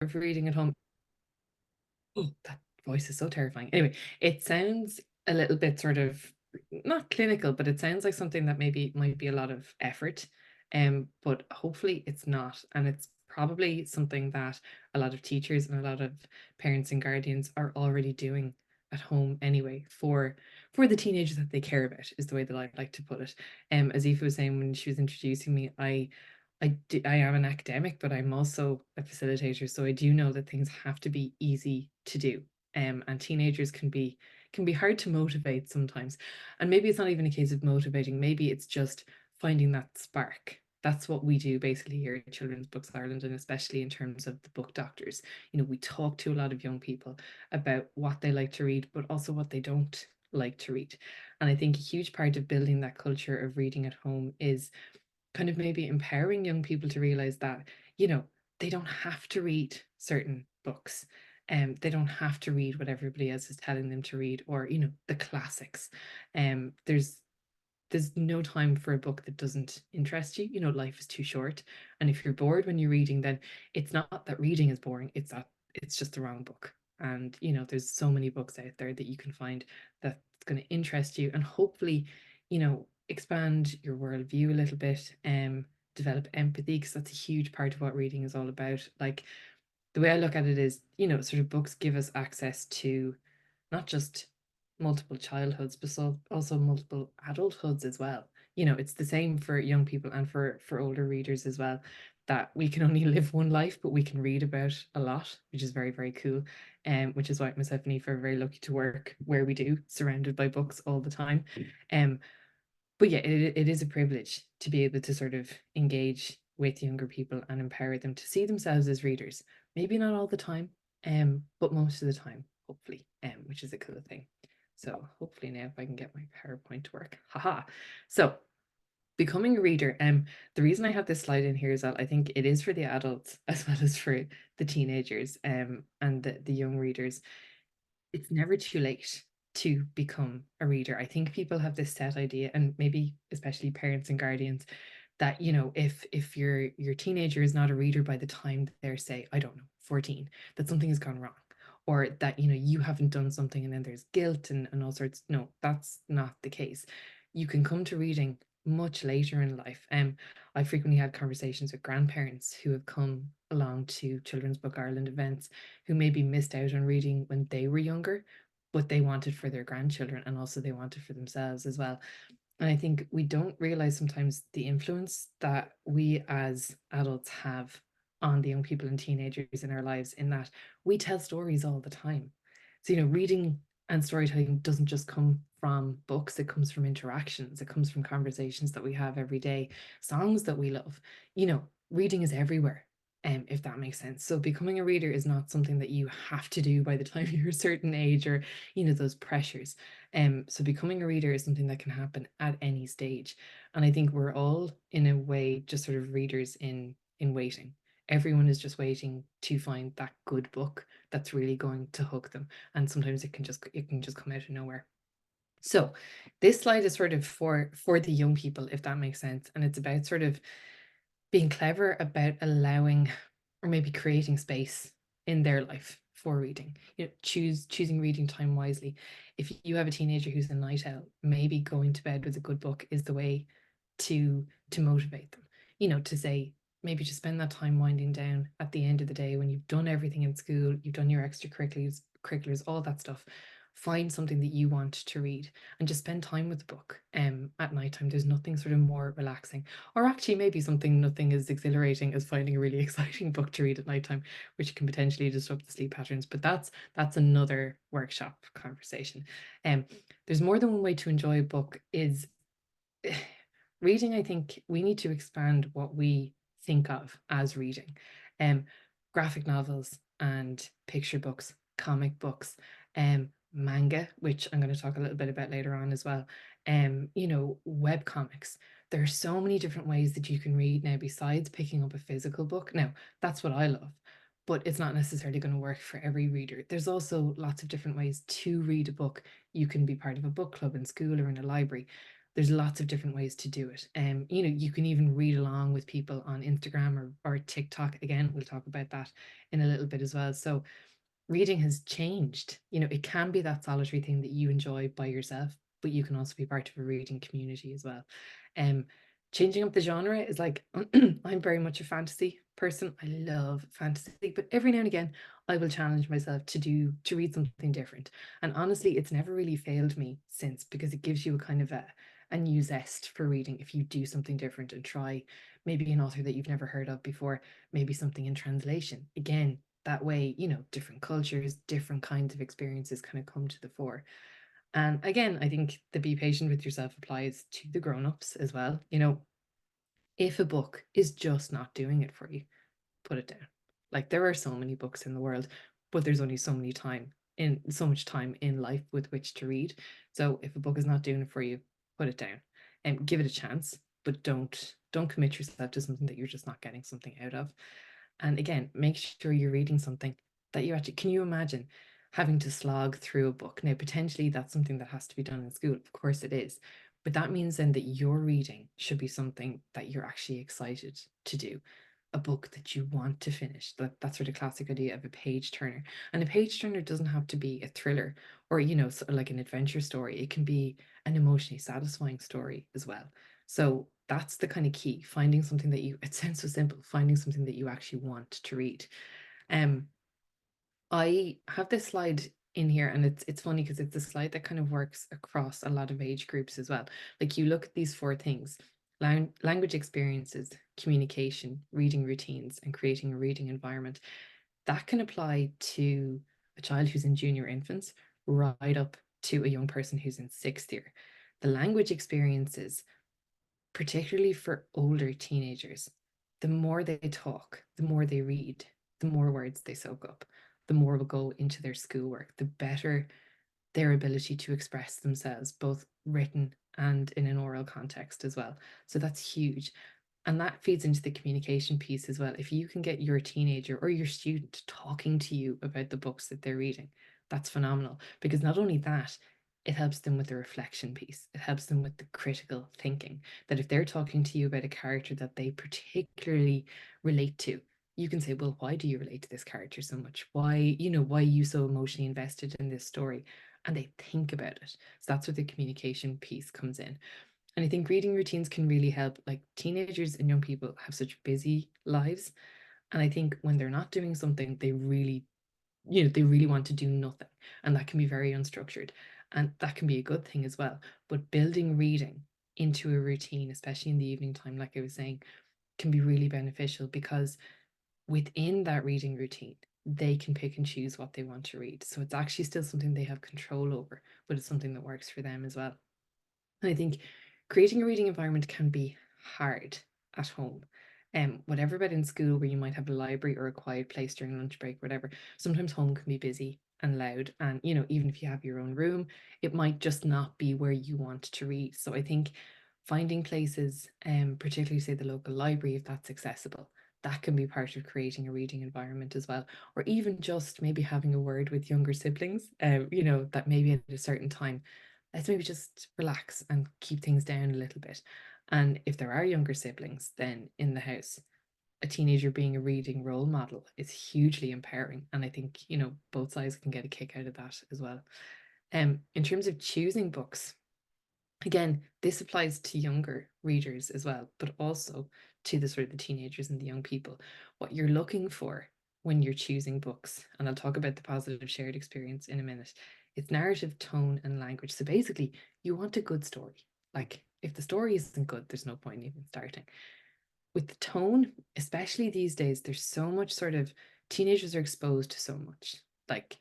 of reading at home. Oh, that voice is so terrifying. Anyway, it sounds a little bit sort of not clinical, but it sounds like something that maybe might be a lot of effort. But hopefully it's not. And it's probably something that a lot of teachers and a lot of parents and guardians are already doing at home anyway for the teenagers that they care about, is the way that I like to put it. As Aoife was saying when she was introducing me, I am an academic, but I'm also a facilitator, so I do know that things have to be easy to do. And teenagers can be hard to motivate sometimes. And maybe it's not even a case of motivating, maybe it's just finding that spark. That's what we do basically here at Children's Books Ireland, and especially in terms of the book doctors. We talk to a lot of young people about what they like to read, but also what they don't like to read. And I think a huge part of building that culture of reading at home is kind of maybe empowering young people to realize that, you know, they don't have to read certain books. They don't have to read what everybody else is telling them to read, or, the classics. There's no time for a book that doesn't interest you. Life is too short. And if you're bored when you're reading, then it's not that reading is boring, it's that it's just the wrong book. And, there's so many books out there that you can find that's going to interest you and hopefully, expand your worldview a little bit, develop empathy, because that's a huge part of what reading is all about. Like, the way I look at it is, sort of books give us access to not just multiple childhoods, but also multiple adulthoods as well. It's the same for young people and for older readers as well, that we can only live one life, but we can read about a lot, which is very, very cool. Which is why myself and Eve are very lucky to work where we do, surrounded by books all the time. Um, but yeah, it is a privilege to be able to sort of engage with younger people and empower them to see themselves as readers. Maybe not all the time, but most of the time, hopefully, which is a cool thing. So hopefully now if I can get my PowerPoint to work. Haha. So becoming a reader, the reason I have this slide in here is that I think it is for the adults as well as for the teenagers, and the young readers. It's never too late to become a reader. I think people have this set idea, and maybe especially parents and guardians, that, if your teenager is not a reader by the time they're, say, I don't know, 14, that something has gone wrong, or that, you haven't done something and then there's guilt and all sorts. No, that's not the case. You can come to reading much later in life. I frequently had conversations with grandparents who have come along to Children's Book Ireland events, who maybe missed out on reading when they were younger, but they wanted for their grandchildren, and also they wanted for themselves as well. And I think we don't realize sometimes the influence that we as adults have on the young people and teenagers in our lives, in that we tell stories all the time. So, reading and storytelling doesn't just come from books, it comes from interactions, it comes from conversations that we have every day, songs that we love. Reading is everywhere. If that makes sense. So becoming a reader is not something that you have to do by the time you're a certain age, or, those pressures. So becoming a reader is something that can happen at any stage. And I think we're all in a way just sort of readers in waiting. Everyone is just waiting to find that good book that's really going to hook them. And sometimes it can just come out of nowhere. So this slide is sort of for the young people, if that makes sense. And it's about sort of being clever about allowing, or maybe creating space in their life for reading. Choosing reading time wisely. If you have a teenager who's a night owl, maybe going to bed with a good book is the way to motivate them. To say, maybe to spend that time winding down at the end of the day, when you've done everything in school, you've done your extracurriculars, all that stuff. Find something that you want to read and just spend time with the book. At nighttime, there's nothing sort of more relaxing, or actually maybe something nothing as exhilarating as finding a really exciting book to read at nighttime, which can potentially disrupt the sleep patterns. But that's another workshop conversation. Um, there's more than one way to enjoy a book. Is reading, I think we need to expand what we think of as reading. Um, Graphic novels and picture books, comic books, manga, which I'm going to talk a little bit about later on as well. Web comics. There are so many different ways that you can read now besides picking up a physical book. Now, that's what I love, but it's not necessarily going to work for every reader. There's also lots of different ways to read a book. You can be part of a book club in school or in a library. There's lots of different ways to do it. You can even read along with people on Instagram or TikTok. Again, we'll talk about that in a little bit as well. So reading has changed. It can be that solitary thing that you enjoy by yourself, but you can also be part of a reading community as well. Um, Changing up the genre is like I'm very much a fantasy person. I love fantasy, but every now and again I will challenge myself to read something different. And honestly, it's never really failed me since, because it gives you a kind of a new zest for reading if you do something different and try maybe an author that you've never heard of before, maybe something in translation. Again, that way, different cultures, different kinds of experiences kind of come to the fore. And again, I think the be patient with yourself applies to the grown-ups as well. If a book is just not doing it for you, put it down. Like, there are so many books in the world, but there's only so much time in life with which to read. So if a book is not doing it for you, put it down and give it a chance, but don't commit yourself to something that you're just not getting something out of. And again, make sure you're reading something that you actually can. You imagine having to slog through a book? Now, potentially that's something that has to be done in school. Of course it is. But that means then that your reading should be something that you're actually excited to do, a book that you want to finish. That's sort of classic idea of a page turner. And a page turner doesn't have to be a thriller or, sort of like an adventure story. It can be an emotionally satisfying story as well. So that's the kind of key, finding something that it sounds so simple, finding something that you actually want to read. Um, I have this slide in here, and it's funny because it's a slide that kind of works across a lot of age groups as well. Like, you look at these four things: language experiences, communication, reading routines, and creating a reading environment. That can apply to a child who's in junior infants right up to a young person who's in sixth year. The language experiences, particularly for older teenagers, the more they talk, the more they read, the more words they soak up, the more will go into their schoolwork, the better their ability to express themselves, both written and in an oral context as well. So that's huge. And that feeds into the communication piece as well. If you can get your teenager or your student talking to you about the books that they're reading, that's phenomenal. Because not only that, it helps them with the reflection piece. It helps them with the critical thinking. That if they're talking to you about a character that they particularly relate to, you can say, well, why do you relate to this character so much? Why are you so emotionally invested in this story? And they think about it. So that's where the communication piece comes in. And I think reading routines can really help. Like, teenagers and young people have such busy lives. And I think when they're not doing something, they really want to do nothing. And that can be very unstructured. And that can be a good thing as well. But building reading into a routine, especially in the evening time, like I was saying, can be really beneficial, because within that reading routine, they can pick and choose what they want to read. So it's actually still something they have control over, but it's something that works for them as well. And I think creating a reading environment can be hard at home. Whatever about in school where you might have a library or a quiet place during lunch break, whatever, sometimes home can be busy and loud. And, even if you have your own room, it might just not be where you want to read. So I think finding places, particularly say the local library, if that's accessible, that can be part of creating a reading environment as well. Or even just maybe having a word with younger siblings, that maybe at a certain time, let's maybe just relax and keep things down a little bit. And if there are younger siblings, then in the house, a teenager being a reading role model is hugely empowering. And I think, both sides can get a kick out of that as well. In terms of choosing books, again, this applies to younger readers as well, but also to the sort of the teenagers and the young people. What you're looking for when you're choosing books, and I'll talk about the positive shared experience in a minute, it's narrative, tone, and language. So basically, you want a good story. Like, if the story isn't good, there's no point in even starting. With the tone, especially these days, there's so much sort of, teenagers are exposed to so much. Like,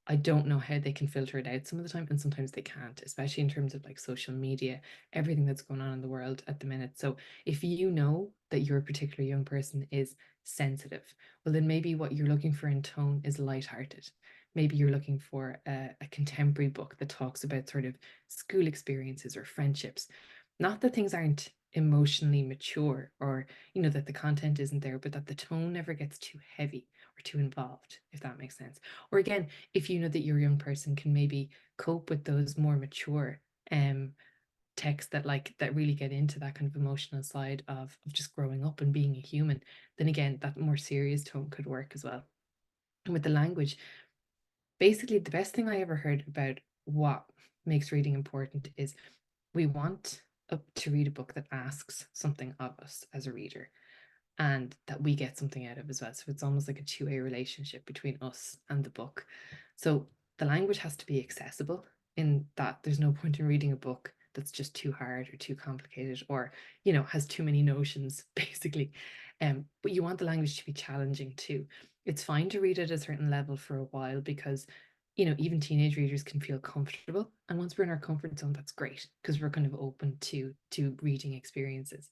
I don't know how they can filter it out some of the time, and sometimes they can't, especially in terms of like social media, everything that's going on in the world at the minute. So if you know that your particular young person is sensitive, well, then maybe what you're looking for in tone is lighthearted. Maybe you're looking for a contemporary book that talks about sort of school experiences or friendships. Not that things aren't emotionally mature, or that the content isn't there, but that the tone never gets too heavy or too involved, if that makes sense. Or again, if you know that your young person can maybe cope with those more mature texts that that really get into that kind of emotional side of just growing up and being a human, then again, that more serious tone could work as well. And with the language, basically the best thing I ever heard about what makes reading important is we want to read a book that asks something of us as a reader and that we get something out of as well. So it's almost like a two-way relationship between us and the book. So the language has to be accessible, in that there's no point in reading a book that's just too hard or too complicated, or has too many notions basically. But you want the language to be challenging too. It's fine to read at a certain level for a while, because even teenage readers can feel comfortable, and once we're in our comfort zone, that's great because we're kind of open to reading experiences.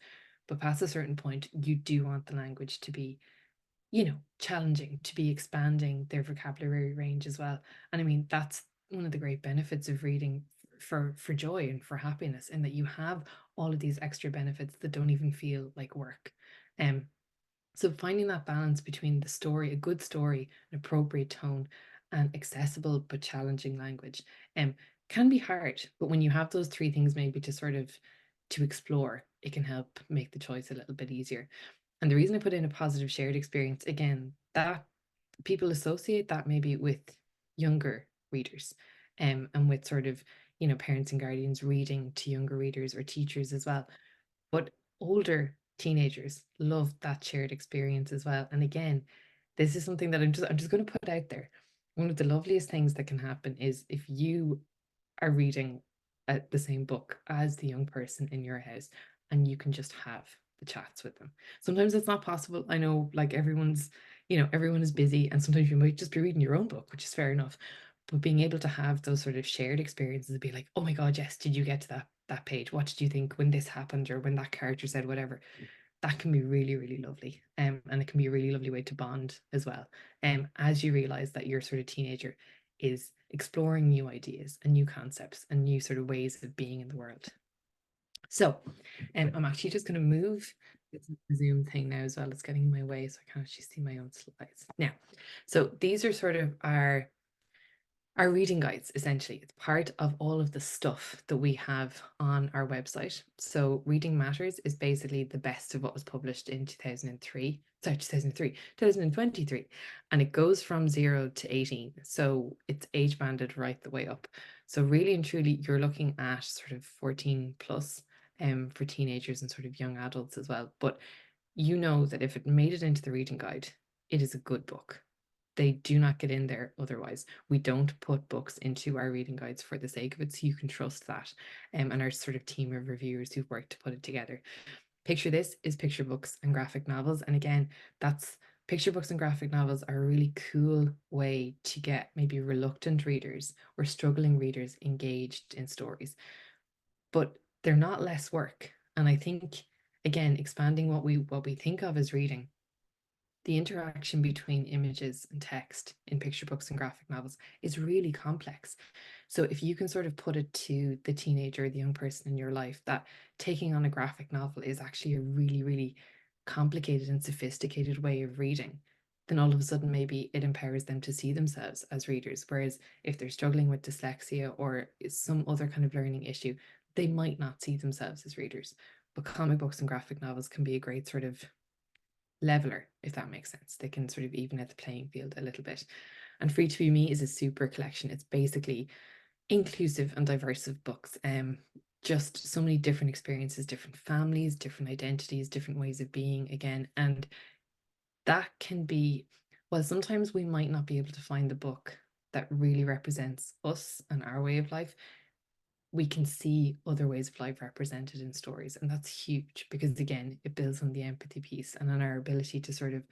But past a certain point, you do want the language to be, challenging, to be expanding their vocabulary range as well. And I mean, that's one of the great benefits of reading for joy and for happiness, in that you have all of these extra benefits that don't even feel like work. Um, so finding that balance between the story, a good story, an appropriate tone, and accessible but challenging language, can be hard. But when you have those three things maybe to explore, it can help make the choice a little bit easier. And the reason I put in a positive shared experience, again, that people associate that maybe with younger readers, and with sort of, parents and guardians reading to younger readers, or teachers as well. But older teenagers love that shared experience as well. And again, this is something that I'm just going to put out there. One of the loveliest things that can happen is if you are reading the same book as the young person in your house, and you can just have the chats with them. Sometimes it's not possible. I know, like, everyone is busy, and sometimes you might just be reading your own book, which is fair enough. But being able to have those sort of shared experiences, be like, oh my God, yes, did you get to that page? What did you think when this happened, or when that character said whatever? That can be really, really lovely. And it can be a really lovely way to bond as well. As you realize that your sort of teenager is exploring new ideas and new concepts and new sort of ways of being in the world. So, I'm actually just going to move the Zoom thing now as well. It's getting in my way, so I can't actually see my own slides now. So these are sort of our reading guides. Essentially, it's part of all of the stuff that we have on our website. So Reading Matters is basically the best of what was published in 2003, sorry, 2023, and it goes from 0 to 18, so it's age banded right the way up. So really and truly, you're looking at sort of 14 plus, for teenagers and sort of young adults as well. But you know that if it made it into the reading guide, it is a good book. They do not get in there otherwise. We don't put books into our reading guides for the sake of it, so you can trust that. And our sort of team of reviewers who've worked to put it together. Picture this is picture books and graphic novels. And again, that's picture books and graphic novels are a really cool way to get maybe reluctant readers or struggling readers engaged in stories. But they're not less work. And I think, again, expanding what we think of as reading, the interaction between images and text in picture books and graphic novels is really complex. So if you can sort of put it to the teenager, the young person in your life, that taking on a graphic novel is actually a really, really complicated and sophisticated way of reading, then all of a sudden maybe it empowers them to see themselves as readers. Whereas if they're struggling with dyslexia or some other kind of learning issue, they might not see themselves as readers. But comic books and graphic novels can be a great sort of leveler, if that makes sense. They can sort of even at the playing field a little bit. And Free to Be Me is a super collection. It's basically inclusive and diverse of books. Just so many different experiences, different families, different identities, different ways of being again. And that can be, well, sometimes we might not be able to find the book that really represents us and our way of life. We can see other ways of life represented in stories. And that's huge because, again, it builds on the empathy piece and on our ability to sort of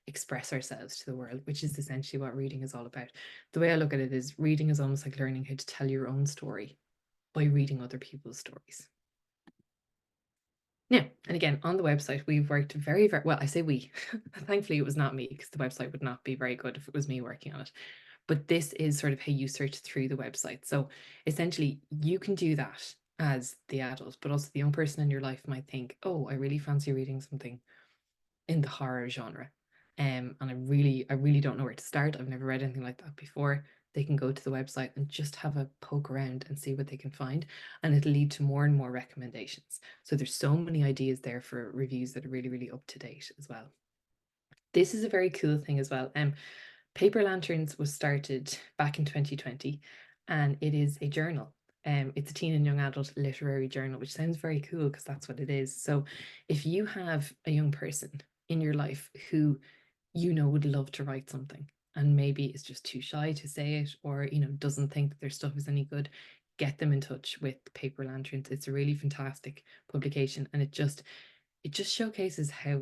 express ourselves to the world, which is essentially what reading is all about. The way I look at it is reading is almost like learning how to tell your own story by reading other people's stories. Now, and again, on the website, we've worked very, very well. I say we, thankfully, it was not me because the website would not be very good if it was me working on it. But this is sort of how you search through the website. So essentially, you can do that as the adult, but also the young person in your life might think, oh, I really fancy reading something in the horror genre. And I really don't know where to start. I've never read anything like that before. they can go to the website and just have a poke around and see what they can find. And it'll lead to more and more recommendations. So there's so many ideas there for reviews that are really, really up to date as well. This is a very cool thing as well. Paper Lanterns was started back in 2020, and it is a journal. It's a teen and young adult literary journal, which sounds very cool because that's what it is. So if you have a young person in your life who would love to write something and maybe is just too shy to say it, or doesn't think that their stuff is any good, get them in touch with Paper Lanterns. It's a really fantastic publication, and it just showcases how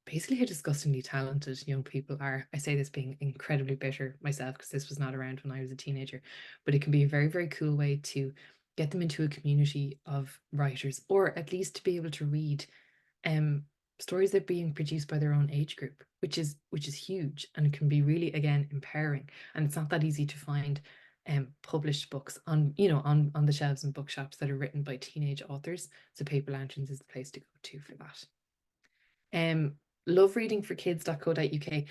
basically how disgustingly talented young people are. I say this being incredibly bitter myself because this was not around when I was a teenager, but it can be a very, very cool way to get them into a community of writers, or at least to be able to read um stories that are being produced by their own age group, which is huge, and it can be really, again, empowering. And it's not that easy to find published books on the shelves and bookshops that are written by teenage authors. So Paper Lanterns is the place to go to for that. um lovereadingforkids.co.uk,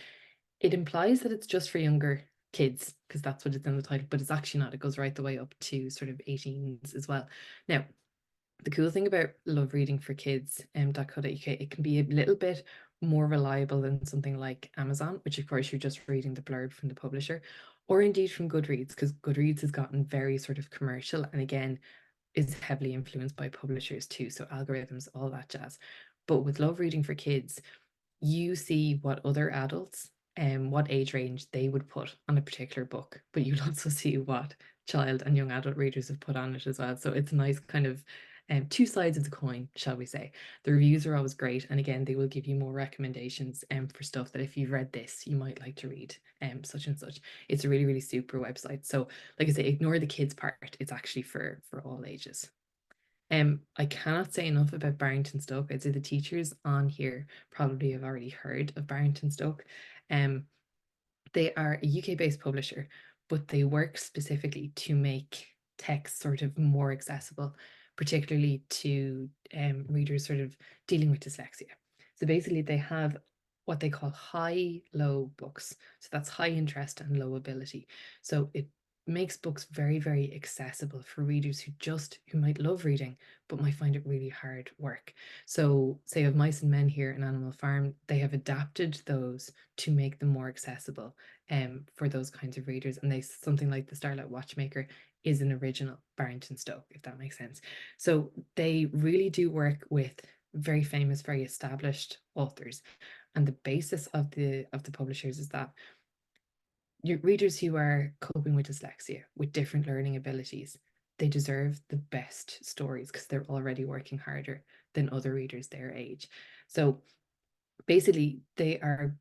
it implies that it's just for younger kids because that's what it's in the title, but it's actually not. It goes right the way up to sort of 18s as well. Now, the cool thing about Love Reading for Kids .co.uk, it can be a little bit more reliable than something like Amazon, which of course you're just reading the blurb from the publisher, or indeed from Goodreads, because Goodreads has gotten very sort of commercial and, again, is heavily influenced by publishers too, so algorithms, all that jazz. But with Love Reading for Kids, you see what other adults and what age range they would put on a particular book, but you'll also see what child and young adult readers have put on it as well. So it's a nice kind of two sides of the coin, shall we say. The reviews are always great, and again, they will give you more recommendations for stuff that if you've read this, you might like to read such and such. It's a really, really super website. So, like I say, ignore the kids part. It's actually for all ages. I cannot say enough about Barrington Stoke. I'd say the teachers on here probably have already heard of Barrington Stoke. Um, they are a UK-based publisher, but they work specifically to make text sort of more accessible, particularly to readers sort of dealing with dyslexia. So basically, they have what they call high-low books. So that's high interest and low ability. So it makes books very, very accessible for readers who might love reading but might find it really hard work. So, say of Mice and Men here in Animal Farm, they have adapted those to make them more accessible for those kinds of readers. And something like The Starlight Watchmaker is an original Barrington Stoke, if that makes sense. So they really do work with very famous, very established authors. And the basis of the publishers is that your readers who are coping with dyslexia, with different learning abilities, they deserve the best stories because they're already working harder than other readers their age. So basically, they are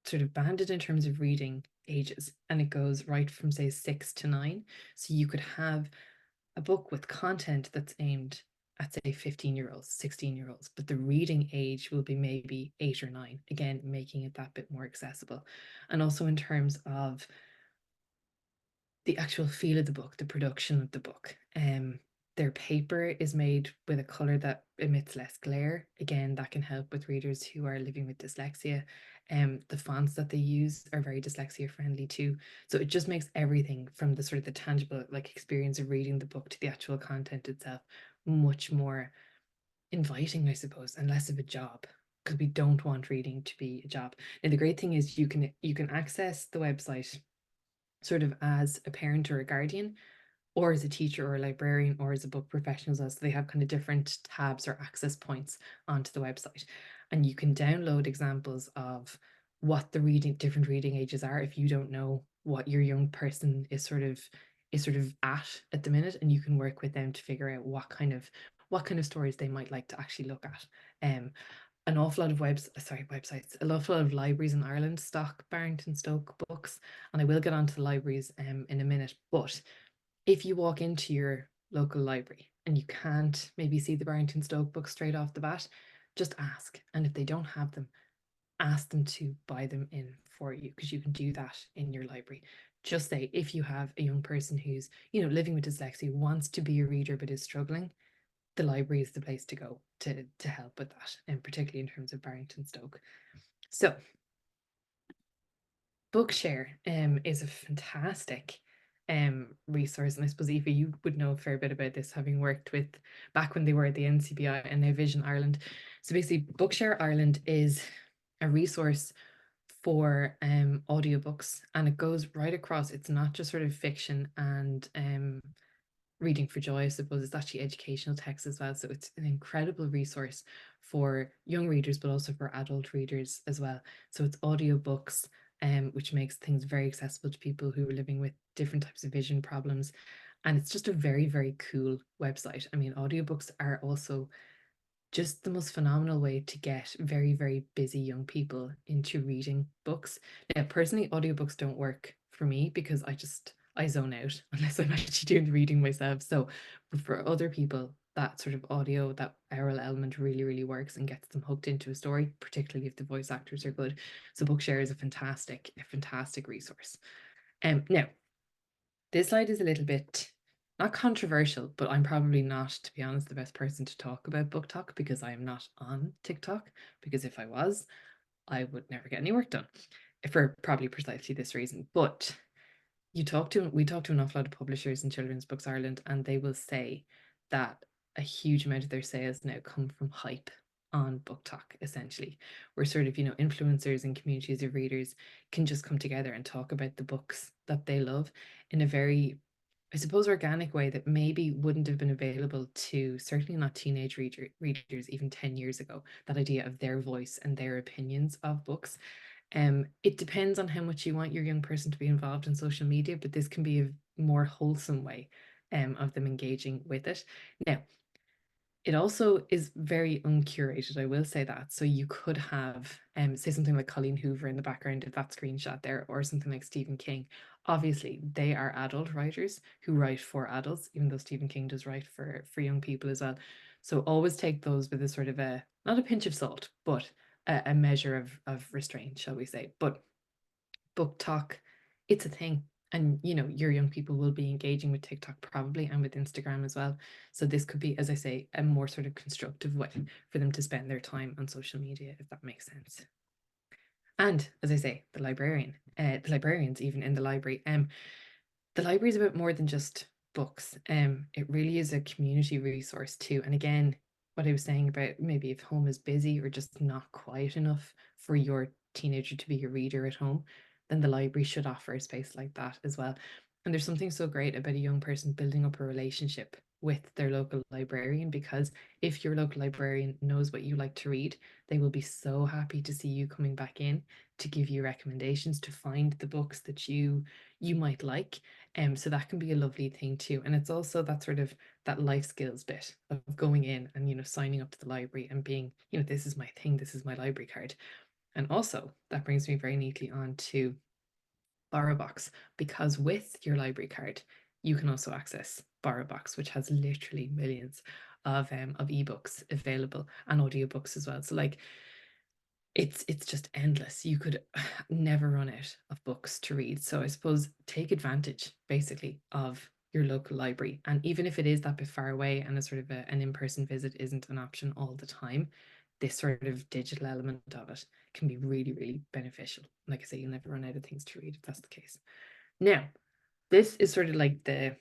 sort of banded in terms of reading ages, and it goes right from, say, 6 to 9. So you could have a book with content that's aimed at, say, 15-year-olds, 16-year-olds, but the reading age will be maybe 8 or 9, again, making it that bit more accessible. And also in terms of the actual feel of the book, the production of the book. Their paper is made with a color that emits less glare. Again, that can help with readers who are living with dyslexia. The fonts that they use are very dyslexia friendly too. So it just makes everything from the sort of the tangible like experience of reading the book to the actual content itself much more inviting, I suppose, and less of a job, because we don't want reading to be a job. And the great thing is you can access the website sort of as a parent or a guardian, or as a teacher or a librarian, or as a book professional as well. So they have kind of different tabs or access points onto the website. And you can download examples of what the different reading ages are if you don't know what your young person is sort of at the minute, and you can work with them to figure out what kind of stories they might like to actually look at. An awful lot of websites, a awful lot of libraries in Ireland stock Barrington Stoke books, and I will get onto the libraries in a minute. But if you walk into your local library and you can't maybe see the Barrington Stoke book straight off the bat, just ask. And if they don't have them, ask them to buy them in for you, because you can do that in your library. Just say, if you have a young person who's, living with dyslexia, wants to be a reader but is struggling, the library is the place to go to help with that, and particularly in terms of Barrington Stoke. So Bookshare is a fantastic resource. And I suppose, Eva, you would know a fair bit about this, having worked with back when they were at the NCBI and now Vision Ireland. So basically, Bookshare Ireland is a resource for audiobooks, and it goes right across. It's not just sort of fiction and reading for joy, I suppose. It's actually educational text as well. So it's an incredible resource for young readers, but also for adult readers as well. So it's audiobooks, which makes things very accessible to people who are living with different types of vision problems. And it's just a very, very cool website. I mean, audiobooks are also just the most phenomenal way to get very, very busy young people into reading books. Now, personally, audiobooks don't work for me because I zone out unless I'm actually doing the reading myself. So, but for other people, that sort of audio, that oral element really, really works and gets them hooked into a story, particularly if the voice actors are good. So Bookshare is a fantastic resource. Now, this slide is a little bit not controversial, but I'm probably not, to be honest, the best person to talk about book talk because I am not on TikTok. Because if I was, I would never get any work done for probably precisely this reason. But we talk to an awful lot of publishers in Children's Books Ireland, and they will say that a huge amount of their sales now come from hype on book talk, essentially, where sort of, influencers and communities of readers can just come together and talk about the books that they love in a very, I suppose, organic way that maybe wouldn't have been available to certainly not teenage readers even 10 years ago. That idea of their voice and their opinions of books. It depends on how much you want your young person to be involved in social media, but this can be a more wholesome way of them engaging with it. Now, it also is very uncurated, I will say that. So you could have, say, something like Colleen Hoover in the background of that screenshot there, or something like Stephen King. Obviously, they are adult writers who write for adults, even though Stephen King does write for young people as well. So always take those with a sort of a, not a pinch of salt, but a measure of restraint, shall we say. But book talk, it's a thing. And your young people will be engaging with TikTok probably and with Instagram as well. So this could be, as I say, a more sort of constructive way for them to spend their time on social media, if that makes sense. And as I say, the librarians even in the library, the library is a bit more than just books. It really is a community resource too. And again, what I was saying about maybe if home is busy or just not quiet enough for your teenager to be a reader at home, then the library should offer a space like that as well. And there's something so great about a young person building up a relationship with their local librarian, because if your local librarian knows what you like to read, they will be so happy to see you coming back in to give you recommendations, to find the books that you might like. So that can be a lovely thing too. And it's also that sort of that life skills bit of going in and, signing up to the library and being, this is my thing, this is my library card. And also that brings me very neatly on to BorrowBox, because with your library card, you can also access BorrowBox, which has literally millions of ebooks available and audiobooks as well. So like it's just endless. You could never run out of books to read. So I suppose take advantage basically of your local library. And even if it is that bit far away and a sort of an in-person visit isn't an option all the time, this sort of digital element of it can be really, really beneficial. Like I say, you'll never run out of things to read if that's the case. Now, this is sort of like the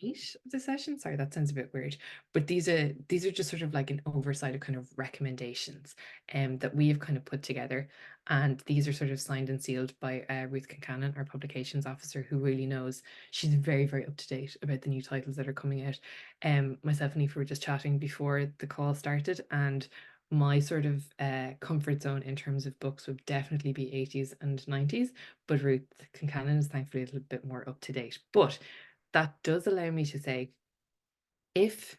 meat of the session. Sorry, that sounds a bit weird, but these are just sort of like an oversight of kind of recommendations that we have kind of put together, and these are sort of signed and sealed by Ruth Concannon, our publications officer, who really knows. She's very, very up to date about the new titles that are coming out. Myself and Aoife were just chatting before the call started, and my sort of comfort zone in terms of books would definitely be 80s and 90s, but Ruth Concannon is thankfully a little bit more up to date. But that does allow me to say, if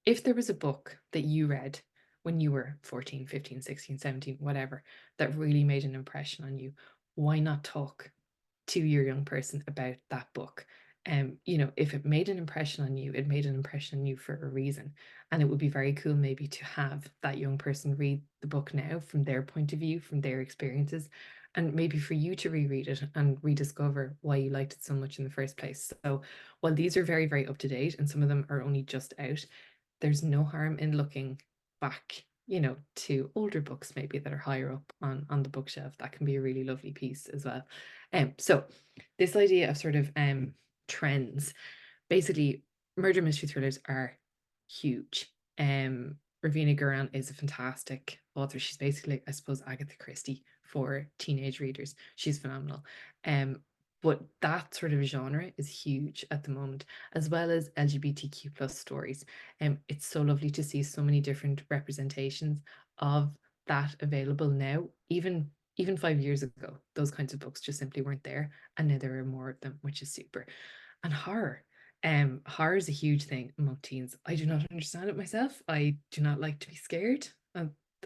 there was a book that you read when you were 14, 15, 16, 17, whatever, that really made an impression on you, why not talk to your young person about that book? If it made an impression on you, it made an impression on you for a reason. And it would be very cool maybe to have that young person read the book now from their point of view, from their experiences, and maybe for you to reread it and rediscover why you liked it so much in the first place. So while these are very, very up to date and some of them are only just out, there's no harm in looking back, to older books maybe that are higher up on the bookshelf. That can be a really lovely piece as well. So this idea of sort of trends. Basically, murder mystery thrillers are huge. Ravina Guran is a fantastic author. She's basically, I suppose, Agatha Christie for teenage readers. She's phenomenal. But that sort of genre is huge at the moment, as well as LGBTQ plus stories. It's so lovely to see so many different representations of that available now. Even 5 years ago, those kinds of books just simply weren't there, and now there are more of them, which is super. And horror. Horror is a huge thing among teens. I do not understand it myself. I do not like to be scared.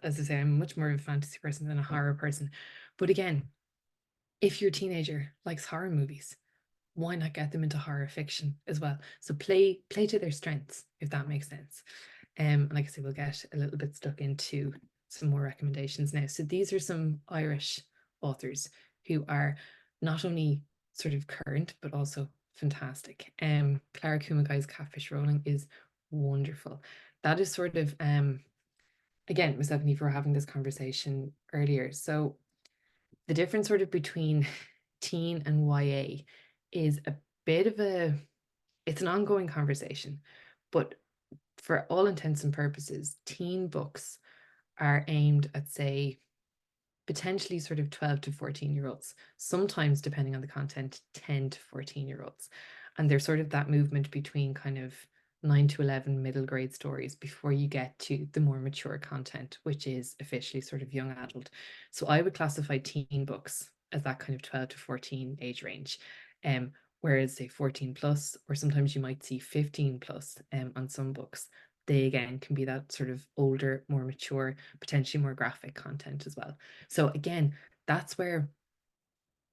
As I say, I'm much more of a fantasy person than a horror person. But again, if your teenager likes horror movies, why not get them into horror fiction as well? So play to their strengths, if that makes sense. And like I say, we'll get a little bit stuck into some more recommendations now. So these are some Irish authors who are not only sort of current but also fantastic. Clara Kumagai's Catfish Rolling is wonderful. That is sort of again, myself and Eve were having this conversation earlier. So the difference sort of between teen and YA is a bit of a it's an ongoing conversation, but for all intents and purposes, teen books are aimed at, say, potentially sort of 12 to 14-year-olds, sometimes depending on the content, 10 to 14-year-olds. And there's sort of that movement between kind of 9 to 11 middle grade stories before you get to the more mature content, which is officially sort of young adult. So I would classify teen books as that kind of 12 to 14 age range. Whereas say 14 plus, or sometimes you might see 15 plus on some books, they again can be that sort of older, more mature, potentially more graphic content as well. So again, that's where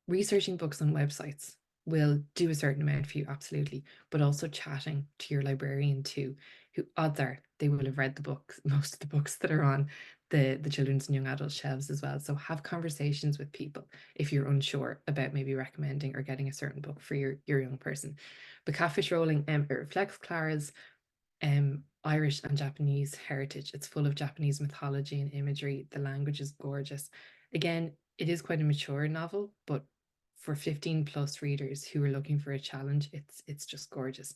researching books on websites will do a certain amount for you, absolutely, but also chatting to your librarian too, who odds are they will have read the books, most of the books that are on the children's and young adult shelves as well. So have conversations with people if you're unsure about maybe recommending or getting a certain book for your young person. But Catfish Rolling, it reflects Clara's Irish and Japanese heritage. It's full of Japanese mythology and imagery. The language is gorgeous. Again, it is quite a mature novel, but for 15 plus readers who are looking for a challenge, it's just gorgeous.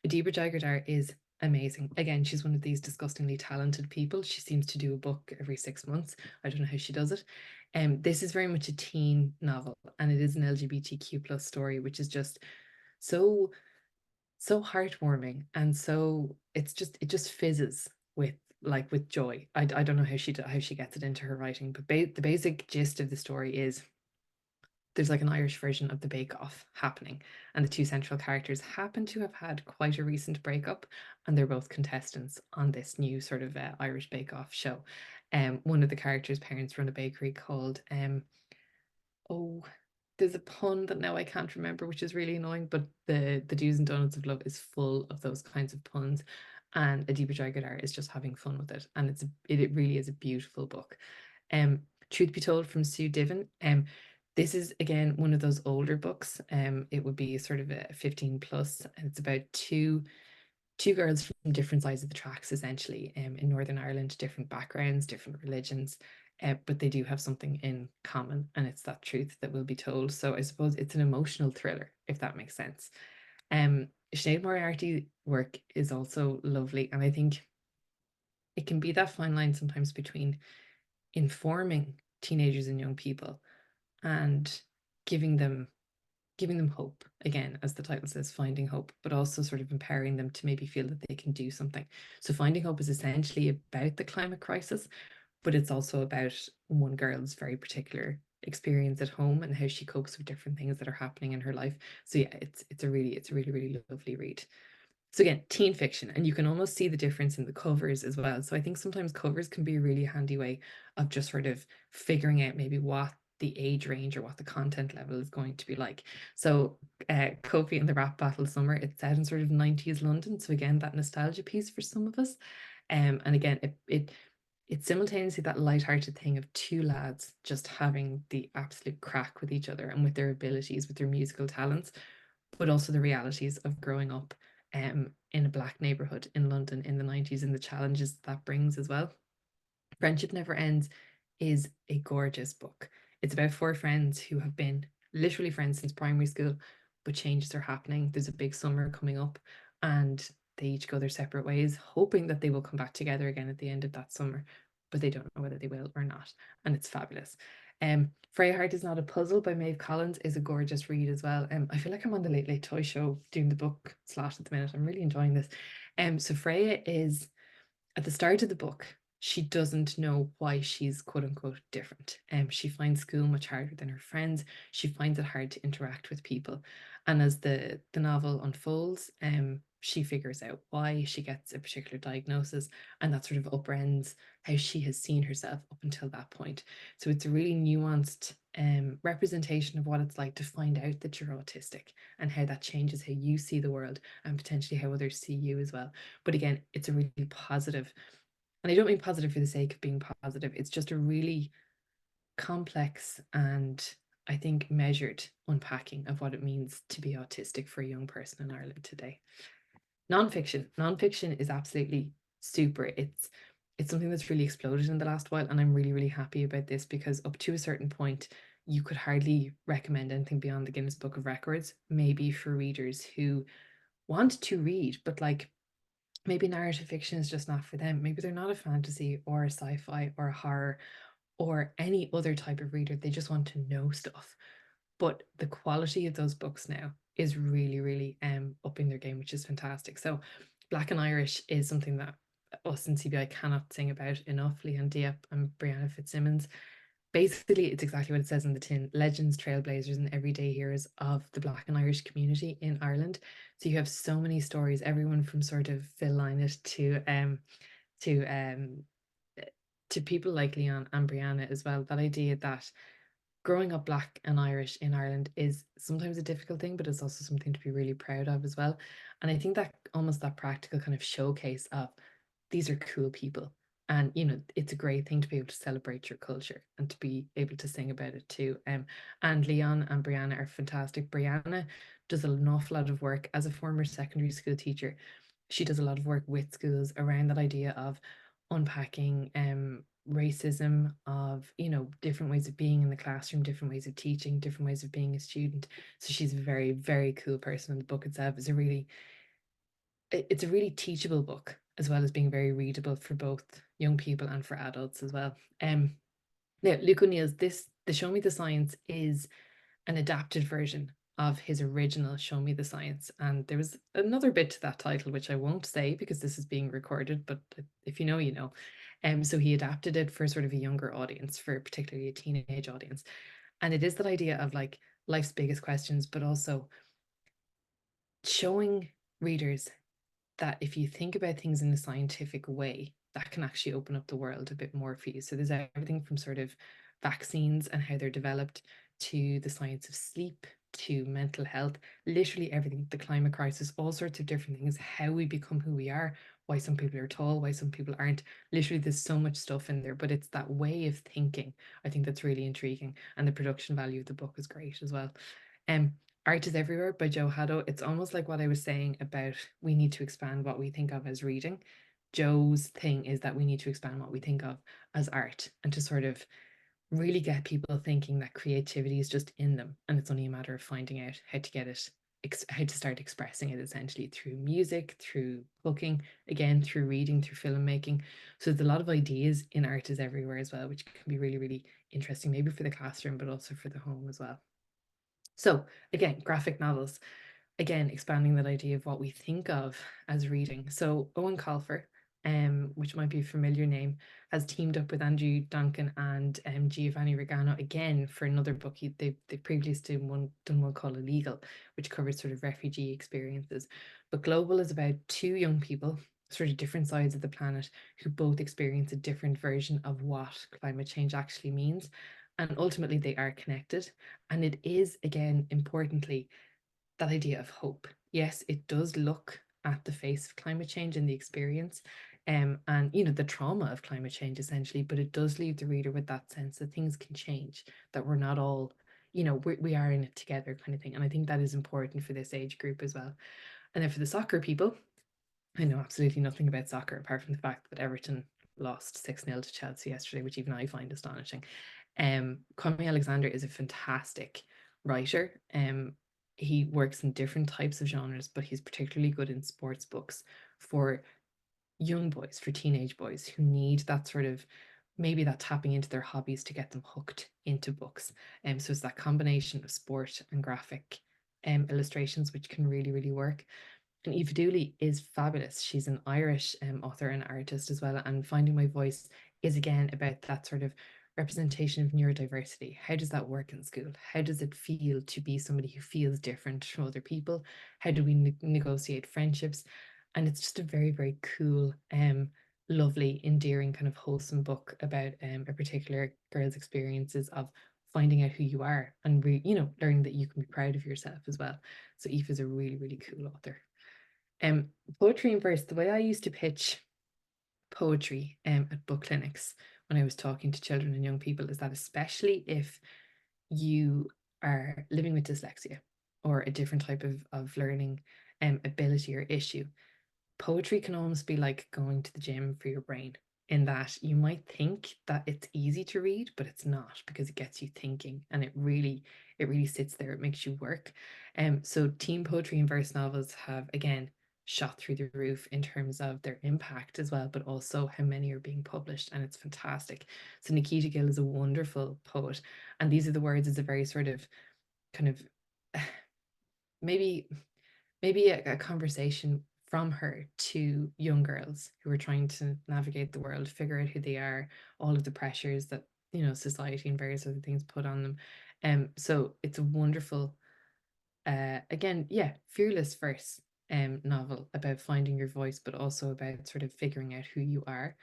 Adiba Jaigirdar is amazing. Again, she's one of these disgustingly talented people. She seems to do a book every 6 months. I don't know how she does it. This is very much a teen novel, and it is an LGBTQ plus story, which is just so heartwarming, and so it just fizzes with with joy. I don't know how she gets it into her writing, but the basic gist of the story is there's like an Irish version of the Bake Off happening, and the two central characters happen to have had quite a recent breakup, and they're both contestants on this new sort of Irish Bake Off show. One of the characters' parents run a bakery called oh, there's a pun that now I can't remember, which is really annoying, but the Do's and Donuts of Love is full of those kinds of puns. And Adiba Jaigirdar is just having fun with it. And it really is a beautiful book. Truth Be Told from Sue Diven. This is again one of those older books. It would be sort of a 15 plus, and it's about two girls from different sides of the tracks, essentially, in Northern Ireland, different backgrounds, different religions, but they do have something in common, and it's that truth that will be told. So I suppose it's an emotional thriller, if that makes sense. Sinead Moriarty's work is also lovely, and I think it can be that fine line sometimes between informing teenagers and young people and giving them hope, again, as the title says, finding hope, but also sort of empowering them to maybe feel that they can do something. So finding hope is essentially about the climate crisis, but it's also about one girl's very particular experience at home and how she copes with different things that are happening in her life. So yeah, it's a really really lovely read. So again, teen fiction, and you can almost see the difference in the covers as well. So I think sometimes covers can be a really handy way of just sort of figuring out maybe what the age range or what the content level is going to be like. So Kofi and the Rap Battle Summer, it's set in sort of 90s London. So again, that nostalgia piece for some of us. And again, it's simultaneously that light-hearted thing of two lads just having the absolute crack with each other and with their abilities, with their musical talents, but also the realities of growing up in a black neighborhood in London in the 90s and the challenges that brings as well. Friendship Never Ends is a gorgeous book. It's about four friends who have been literally friends since primary school, but changes are happening. There's a big summer coming up, and they each go their separate ways, hoping that they will come back together again at the end of that summer, but they don't know whether they will or not. And it's fabulous. Freya Heart is Not a Puzzle by Maeve Collins is a gorgeous read as well. I feel like I'm on the Late Late Toy Show doing the book slot at the minute. I'm really enjoying this. So Freya is at the start of the book, she doesn't know why she's quote unquote different. She finds school much harder than her friends. She finds it hard to interact with people. And as the novel unfolds, she figures out why she gets a particular diagnosis, and that sort of upends how she has seen herself up until that point. So it's a really nuanced representation of what it's like to find out that you're autistic and how that changes how you see the world and potentially how others see you as well. But again, it's a really positive, and I don't mean positive for the sake of being positive. It's just a really complex and I think measured unpacking of what it means to be autistic for a young person in Ireland today. Nonfiction is absolutely super. It's something that's really exploded in the last while, and I'm really, really happy about this because up to a certain point, you could hardly recommend anything beyond the Guinness Book of Records, maybe for readers who want to read, but like maybe narrative fiction is just not for them. Maybe they're not a fantasy or a sci-fi or a horror or any other type of reader. They just want to know stuff. But the quality of those books now is really, really upping their game, which is fantastic. So Black and Irish is something that us in CBI cannot sing about enough. Leanne Diop and Brianna Fitzsimmons. Basically, it's exactly what it says on the tin: legends, trailblazers, and everyday heroes of the Black and Irish community in Ireland. So you have so many stories, everyone from sort of Phil Lynott to to people like Leon and Brianna as well. That idea that growing up Black and Irish in Ireland is sometimes a difficult thing, but it's also something to be really proud of as well. And I think that almost that practical kind of showcase of these are cool people. And it's a great thing to be able to celebrate your culture and to be able to sing about it too. And Leon and Brianna are fantastic. Brianna does an awful lot of work as a former secondary school teacher. She does a lot of work with schools around that idea of unpacking racism, of different ways of being in the classroom, different ways of teaching, different ways of being a student. So she's a very, very cool person. And the book itself is it's a really teachable book, as well as being very readable for both young people and for adults as well. Now Luke O'Neill's The Show Me the Science is an adapted version of his original Show Me the Science. And there was another bit to that title, which I won't say because this is being recorded, but if you know, you know. So he adapted it for sort of a younger audience, for particularly a teenage audience. And it is that idea of like life's biggest questions, but also showing readers that if you think about things in a scientific way, that can actually open up the world a bit more for you. So there's everything from sort of vaccines and how they're developed to the science of sleep to mental health, literally everything, the climate crisis, all sorts of different things, how we become who we are, why some people are tall, why some people aren't. Literally, there's so much stuff in there, but it's that way of thinking, I think, that's really intriguing. And the production value of the book is great as well. Um, Art is Everywhere by Joe Haddo. It's almost like what I was saying about we need to expand what we think of as reading. Joe's thing is that we need to expand what we think of as art, and to sort of really get people thinking that creativity is just in them, and it's only a matter of finding out how to get it, how to start expressing it, essentially through music, through cooking, again through reading, through filmmaking. So there's a lot of ideas in Art is Everywhere as well, which can be really, really interesting, maybe for the classroom, but also for the home as well. So again, graphic novels, again, expanding that idea of what we think of as reading. So Owen Colfer, which might be a familiar name, has teamed up with Andrew Duncan and Giovanni Regano again for another book. They previously done one called Illegal, which covers sort of refugee experiences. But Global is about two young people, sort of different sides of the planet, who both experience a different version of what climate change actually means. And ultimately, they are connected. And it is, again, importantly, that idea of hope. Yes, it does look at the face of climate change and the experience, and the trauma of climate change essentially, but it does leave the reader with that sense that things can change, that we're not all, we are in it together kind of thing. And I think that is important for this age group as well. And then for the soccer people, I know absolutely nothing about soccer apart from the fact that Everton lost 6-0 to Chelsea yesterday, which even I find astonishing. Kwame Alexander is a fantastic writer. He works in different types of genres, but he's particularly good in sports books for young boys, for teenage boys who need that sort of, maybe that tapping into their hobbies to get them hooked into books. So it's that combination of sport and graphic illustrations, which can really, really work. And Eva Dooley is fabulous. She's an Irish author and artist as well. And Finding My Voice is again about that sort of representation of neurodiversity. How does that work in school? How does it feel to be somebody who feels different from other people? How do we negotiate friendships? And it's just a very, very cool, lovely, endearing, kind of wholesome book about a particular girl's experiences of finding out who you are and learning that you can be proud of yourself as well. So Eve is a really, really cool author. Um, Poetry and verse, the way I used to pitch poetry at book clinics when I was talking to children and young people is that, especially if you are living with dyslexia or a different type of learning ability or issue, poetry can almost be like going to the gym for your brain, in that you might think that it's easy to read, but it's not, because it gets you thinking, and it really sits there. It makes you work. So teen poetry and verse novels have again shot through the roof in terms of their impact as well, but also how many are being published, and it's fantastic. So Nikita Gill is a wonderful poet, and these are the words as a very sort of kind of maybe a conversation from her to young girls who are trying to navigate the world, figure out who they are, all of the pressures that society and various other things put on them. So it's a wonderful, again, yeah, fearless verse novel about finding your voice, but also about sort of figuring out who you are,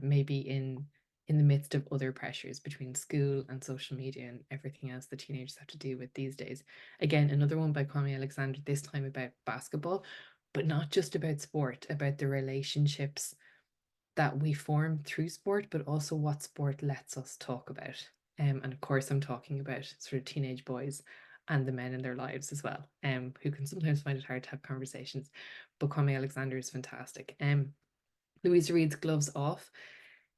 maybe in the midst of other pressures between school and social media and everything else that teenagers have to deal with these days. Again, another one by Kwame Alexander, this time about basketball, but not just about sport, about the relationships that we form through sport, but also what sport lets us talk about. And of course, I'm talking about sort of teenage boys and the men in their lives as well, who can sometimes find it hard to have conversations. But Kwame Alexander is fantastic. Louisa Reed's Gloves Off.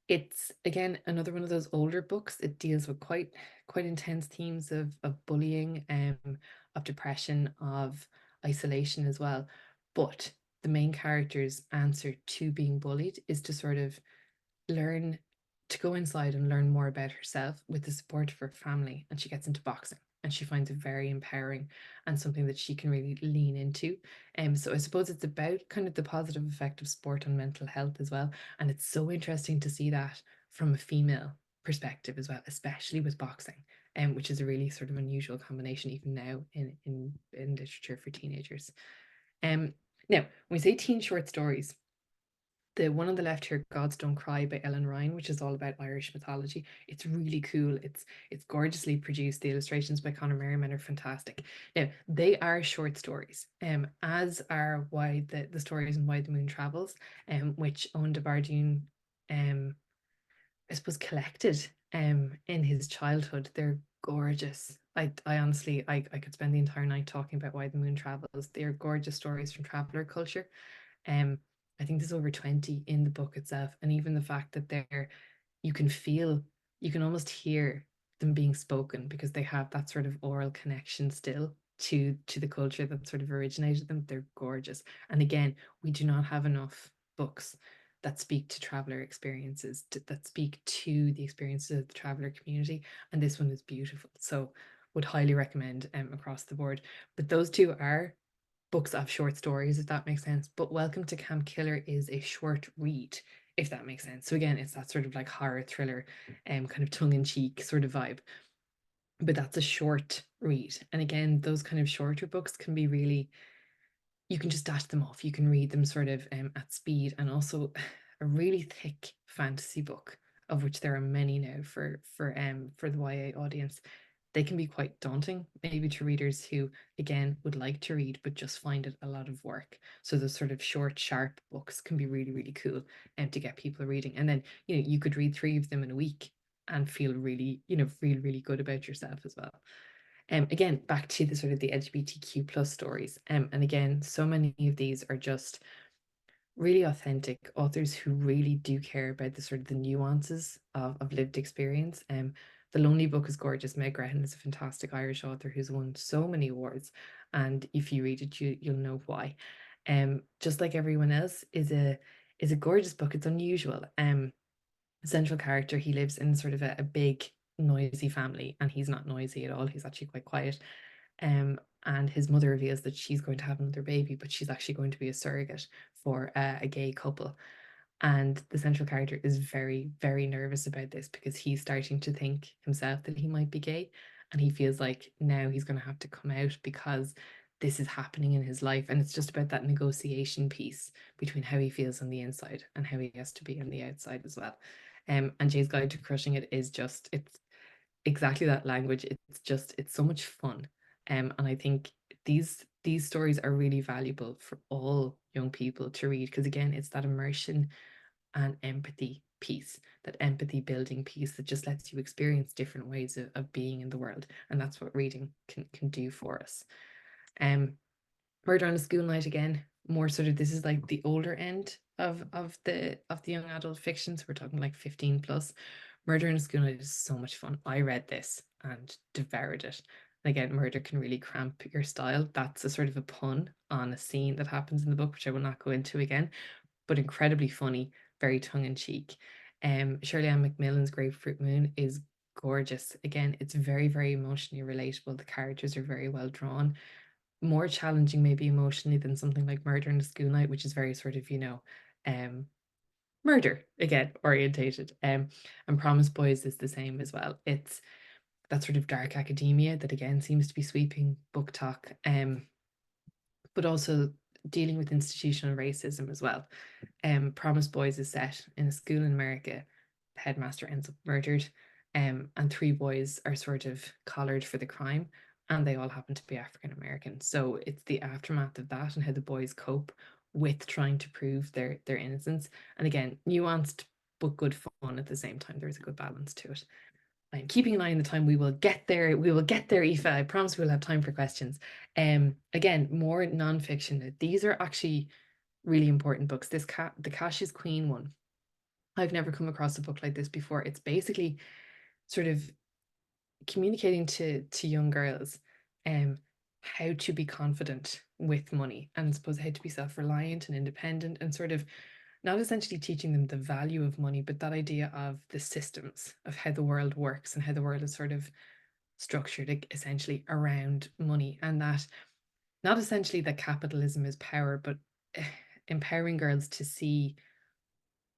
It's again another one of those older books. It deals with quite intense themes of bullying, of depression, of isolation as well. But the main character's answer to being bullied is to sort of learn to go inside and learn more about herself with the support of her family. And she gets into boxing, and she finds it very empowering and something that she can really lean into. So I suppose it's about kind of the positive effect of sport on mental health as well. And it's so interesting to see that from a female perspective as well, especially with boxing, which is a really sort of unusual combination even now in literature for teenagers. Um, Now, when we say teen short stories, the one on the left here, Gods Don't Cry by Ellen Ryan, which is all about Irish mythology. It's really cool. It's gorgeously produced. The illustrations by Conor Merriman are fantastic. Now, they are short stories, as are Why the stories and Why the Moon Travels, which Owen de Bardune I suppose collected in his childhood. They're gorgeous. I honestly I could spend the entire night talking about Why the Moon Travels. They're gorgeous stories from traveler culture. Um, I think there's over 20 in the book itself. And even the fact that you can feel, you can almost hear them being spoken, because they have that sort of oral connection still to the culture that sort of originated them. They're gorgeous. And again, we do not have enough books that speak to traveler experiences, that speak to the experiences of the traveler community. And this one is beautiful. So would highly recommend across the board. But those two are books of short stories, if that makes sense. But Welcome to Camp Killer is a short read, if that makes sense. So again, it's that sort of like horror thriller, kind of tongue-in-cheek sort of vibe. But that's a short read. And again, those kind of shorter books can be really, you can just dash them off. You can read them sort of at speed. And also a really thick fantasy book, of which there are many now for the YA audience. They can be quite daunting, maybe to readers who, again, would like to read but just find it a lot of work. So those sort of short, sharp books can be really, really cool to get people reading. And then, you could read 3 of them in a week and feel really, really, really good about yourself as well. Again, back to the sort of the LGBTQ plus stories. And again, so many of these are just really authentic authors who really do care about the sort of the nuances of lived experience. The Lonely Book is gorgeous. Meg Grehan is a fantastic Irish author who's won so many awards, and if you read it, you'll know why. Just like everyone else is a gorgeous book. It's unusual. The central character, he lives in sort of a big noisy family, and he's not noisy at all. He's actually quite quiet. And his mother reveals that she's going to have another baby, but she's actually going to be a surrogate for a gay couple. And the central character is very, very nervous about this because he's starting to think himself that he might be gay. And he feels like now he's going to have to come out because this is happening in his life. And it's just about that negotiation piece between how he feels on the inside and how he has to be on the outside as well. And Jay's Guide to Crushing It is just, it's exactly that language. It's just, it's so much fun. And I think these stories are really valuable for all young people to read because again, it's that immersion and empathy piece, that empathy building piece that just lets you experience different ways of being in the world. And that's what reading can do for us. Um, Murder on a School Night, again, more sort of, this is like the older end of the young adult fiction. So we're talking like 15 plus. Murder on a School Night is so much fun. I read this and devoured it. And again, murder can really cramp your style. That's a sort of a pun on a scene that happens in the book, which I will not go into again, but incredibly funny, very tongue in cheek. Shirley Ann Macmillan's Grapefruit Moon is gorgeous. Again, it's very, very emotionally relatable. The characters are very well drawn, more challenging maybe emotionally than something like Murder in a School Night, which is very sort of, um, murder again orientated. And Promise Boys is the same as well. It's that sort of dark academia that again seems to be sweeping book talk, but also dealing with institutional racism as well. Promise Boys is set in a school in America. The headmaster ends up murdered, and three boys are sort of collared for the crime, and they all happen to be African American. So it's the aftermath of that and how the boys cope with trying to prove their innocence. And again, nuanced but good fun at the same time. There's a good balance to it. I'm keeping an eye on the time. We will get there. We will get there, Aoife. I promise we'll have time for questions. Again, more nonfiction. These are actually really important books. The Cash is Queen one. I've never come across a book like this before. It's basically sort of communicating to young girls how to be confident with money, and I suppose how to be self-reliant and independent, and sort of not essentially teaching them the value of money, but that idea of the systems of how the world works and how the world is sort of structured, like, essentially around money, and that not essentially that capitalism is power, but empowering girls to see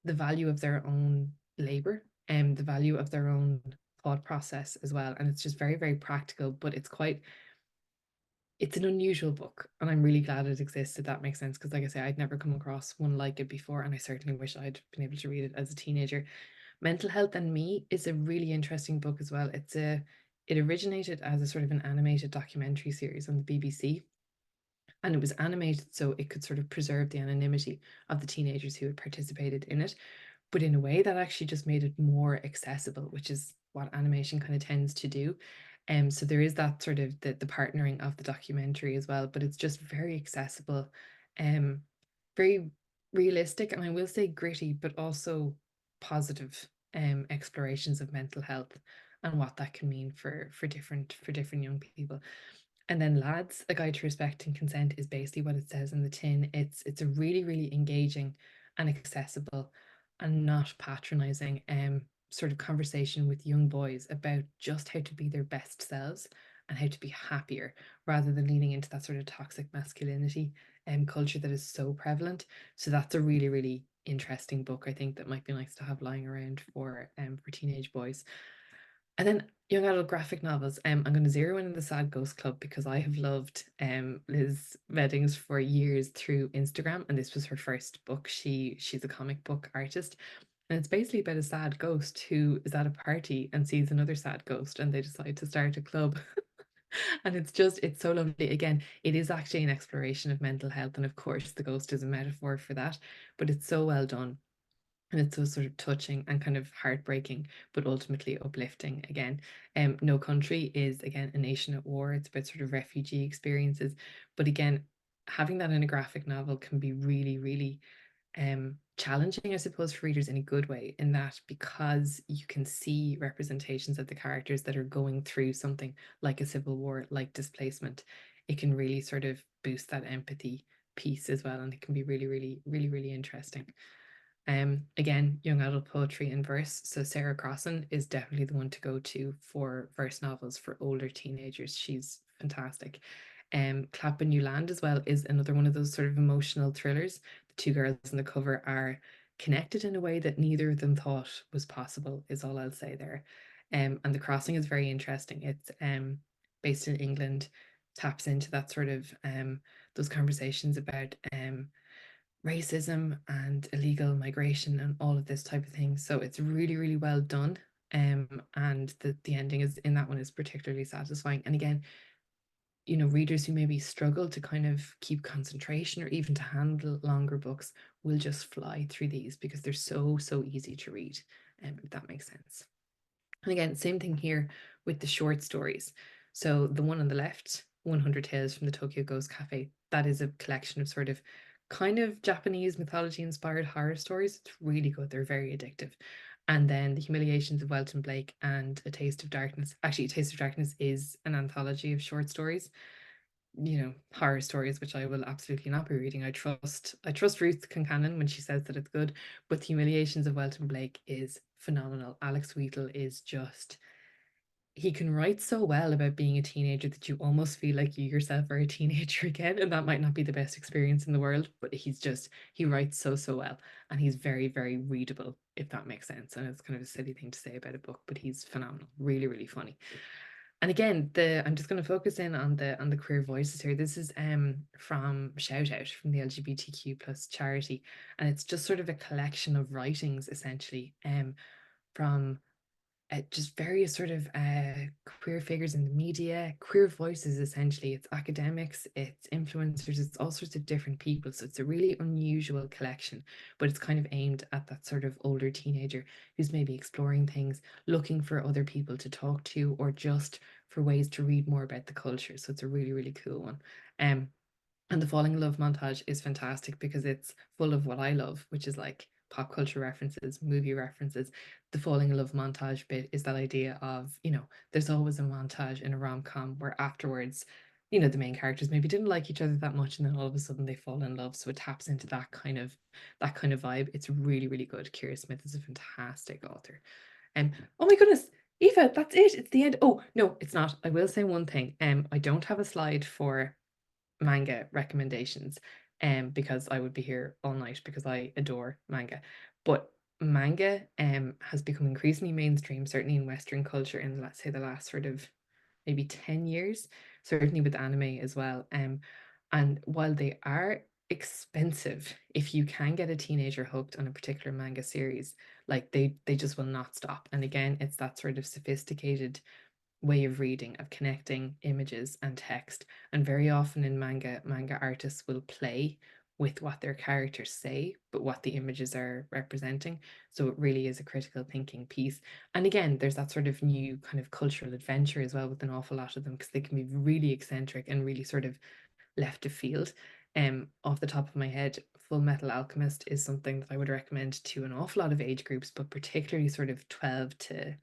the value of their own labor and the value of their own thought process as well. And it's just very, very practical, but it's an unusual book, and I'm really glad it exists, if that makes sense. Because like I say, I'd never come across one like it before, and I certainly wish I'd been able to read it as a teenager. Mental Health and Me is a really interesting book as well. It originated as a sort of an animated documentary series on the BBC, and it was animated so it could sort of preserve the anonymity of the teenagers who had participated in it, but in a way that actually just made it more accessible, which is what animation kind of tends to do. So there is that sort of the partnering of the documentary as well, but it's just very accessible, um, very realistic, and I will say gritty, but also positive explorations of mental health and what that can mean for different young people. And then Lads, A Guide to Respect and Consent is basically what it says in the tin. It's a really, really engaging and accessible and not patronizing sort of conversation with young boys about just how to be their best selves and how to be happier, rather than leaning into that sort of toxic masculinity culture that is so prevalent. So that's a really, really interesting book, I think, that might be nice to have lying around for teenage boys. And then young adult graphic novels. I'm going to zero in on the Sad Ghost Club because I have loved Liz Weddings for years through Instagram, and this was her first book. She's a comic book artist, and it's basically about a sad ghost who is at a party and sees another sad ghost, and they decide to start a club. And it's so lovely. Again, it is actually an exploration of mental health, and of course, the ghost is a metaphor for that, but it's so well done. And it's so sort of touching and kind of heartbreaking, but ultimately uplifting again. No Country is again a nation at war. It's about sort of refugee experiences. But again, having that in a graphic novel can be really, really challenging, I suppose, for readers in a good way, in that because you can see representations of the characters that are going through something like a civil war, like displacement, it can really sort of boost that empathy piece as well. And it can be really, really, really, really interesting. Again, young adult poetry in verse. So Sarah Crossan is definitely the one to go to for verse novels for older teenagers. She's fantastic. Clap When You Land as well is another one of those sort of emotional thrillers. The two girls on the cover are connected in a way that neither of them thought was possible, is all I'll say there. And The Crossing is very interesting. It's based in England, taps into that sort of those conversations about racism and illegal migration and all of this type of thing. So it's really, really well done. And the ending is in that one is particularly satisfying. And again, readers who maybe struggle to kind of keep concentration or even to handle longer books will just fly through these because they're so, so easy to read, if that makes sense. And again, same thing here with the short stories. So the one on the left, 100 Tales from the Tokyo Ghost Cafe, that is a collection of sort of kind of Japanese mythology inspired horror stories. It's really good. They're very addictive. And then The Humiliations of Welton Blake and A Taste of Darkness. Actually, A Taste of Darkness is an anthology of short stories, horror stories, which I will absolutely not be reading. I trust Ruth Concannon when she says that it's good, but The Humiliations of Welton Blake is phenomenal. Alex Wheatle is just, he can write so well about being a teenager that you almost feel like you yourself are a teenager again, and that might not be the best experience in the world, but he writes so, so well, and he's very, very readable, if that makes sense. And it's kind of a silly thing to say about a book, but he's phenomenal, really, really funny. And again, I'm just going to focus in on the queer voices here. This is from Shout Out, from the LGBTQ plus charity, and it's just sort of a collection of writings essentially, from just various sort of queer figures in the media, queer voices essentially. It's academics, it's influencers, it's all sorts of different people. So it's a really unusual collection, but it's kind of aimed at that sort of older teenager who's maybe exploring things, looking for other people to talk to, or just for ways to read more about the culture. So it's a really, really cool one. And the Falling in Love montage is fantastic because it's full of what I love, which is like pop culture references, movie references. The Falling in Love montage bit is that idea of, there's always a montage in a rom-com where afterwards, the main characters maybe didn't like each other that much, and then all of a sudden they fall in love. So it taps into that kind of vibe. It's really, really good. Kira Smith is a fantastic author. Oh my goodness, Eva, that's it. It's the end. Oh, no, it's not. I will say one thing. I don't have a slide for manga recommendations, because I would be here all night because I adore manga. But manga has become increasingly mainstream, certainly in Western culture, in, let's say, the last sort of maybe 10 years, certainly with anime as well. And while they are expensive, if you can get a teenager hooked on a particular manga series, like they just will not stop. And again, it's that sort of sophisticated way of reading, of connecting images and text. And very often in manga artists will play with what their characters say, but what the images are representing. So it really is a critical thinking piece. And again, there's that sort of new kind of cultural adventure as well with an awful lot of them, because they can be really eccentric and really sort of left of field. Off the top of my head, Full Metal Alchemist is something that I would recommend to an awful lot of age groups, but particularly sort of 12 to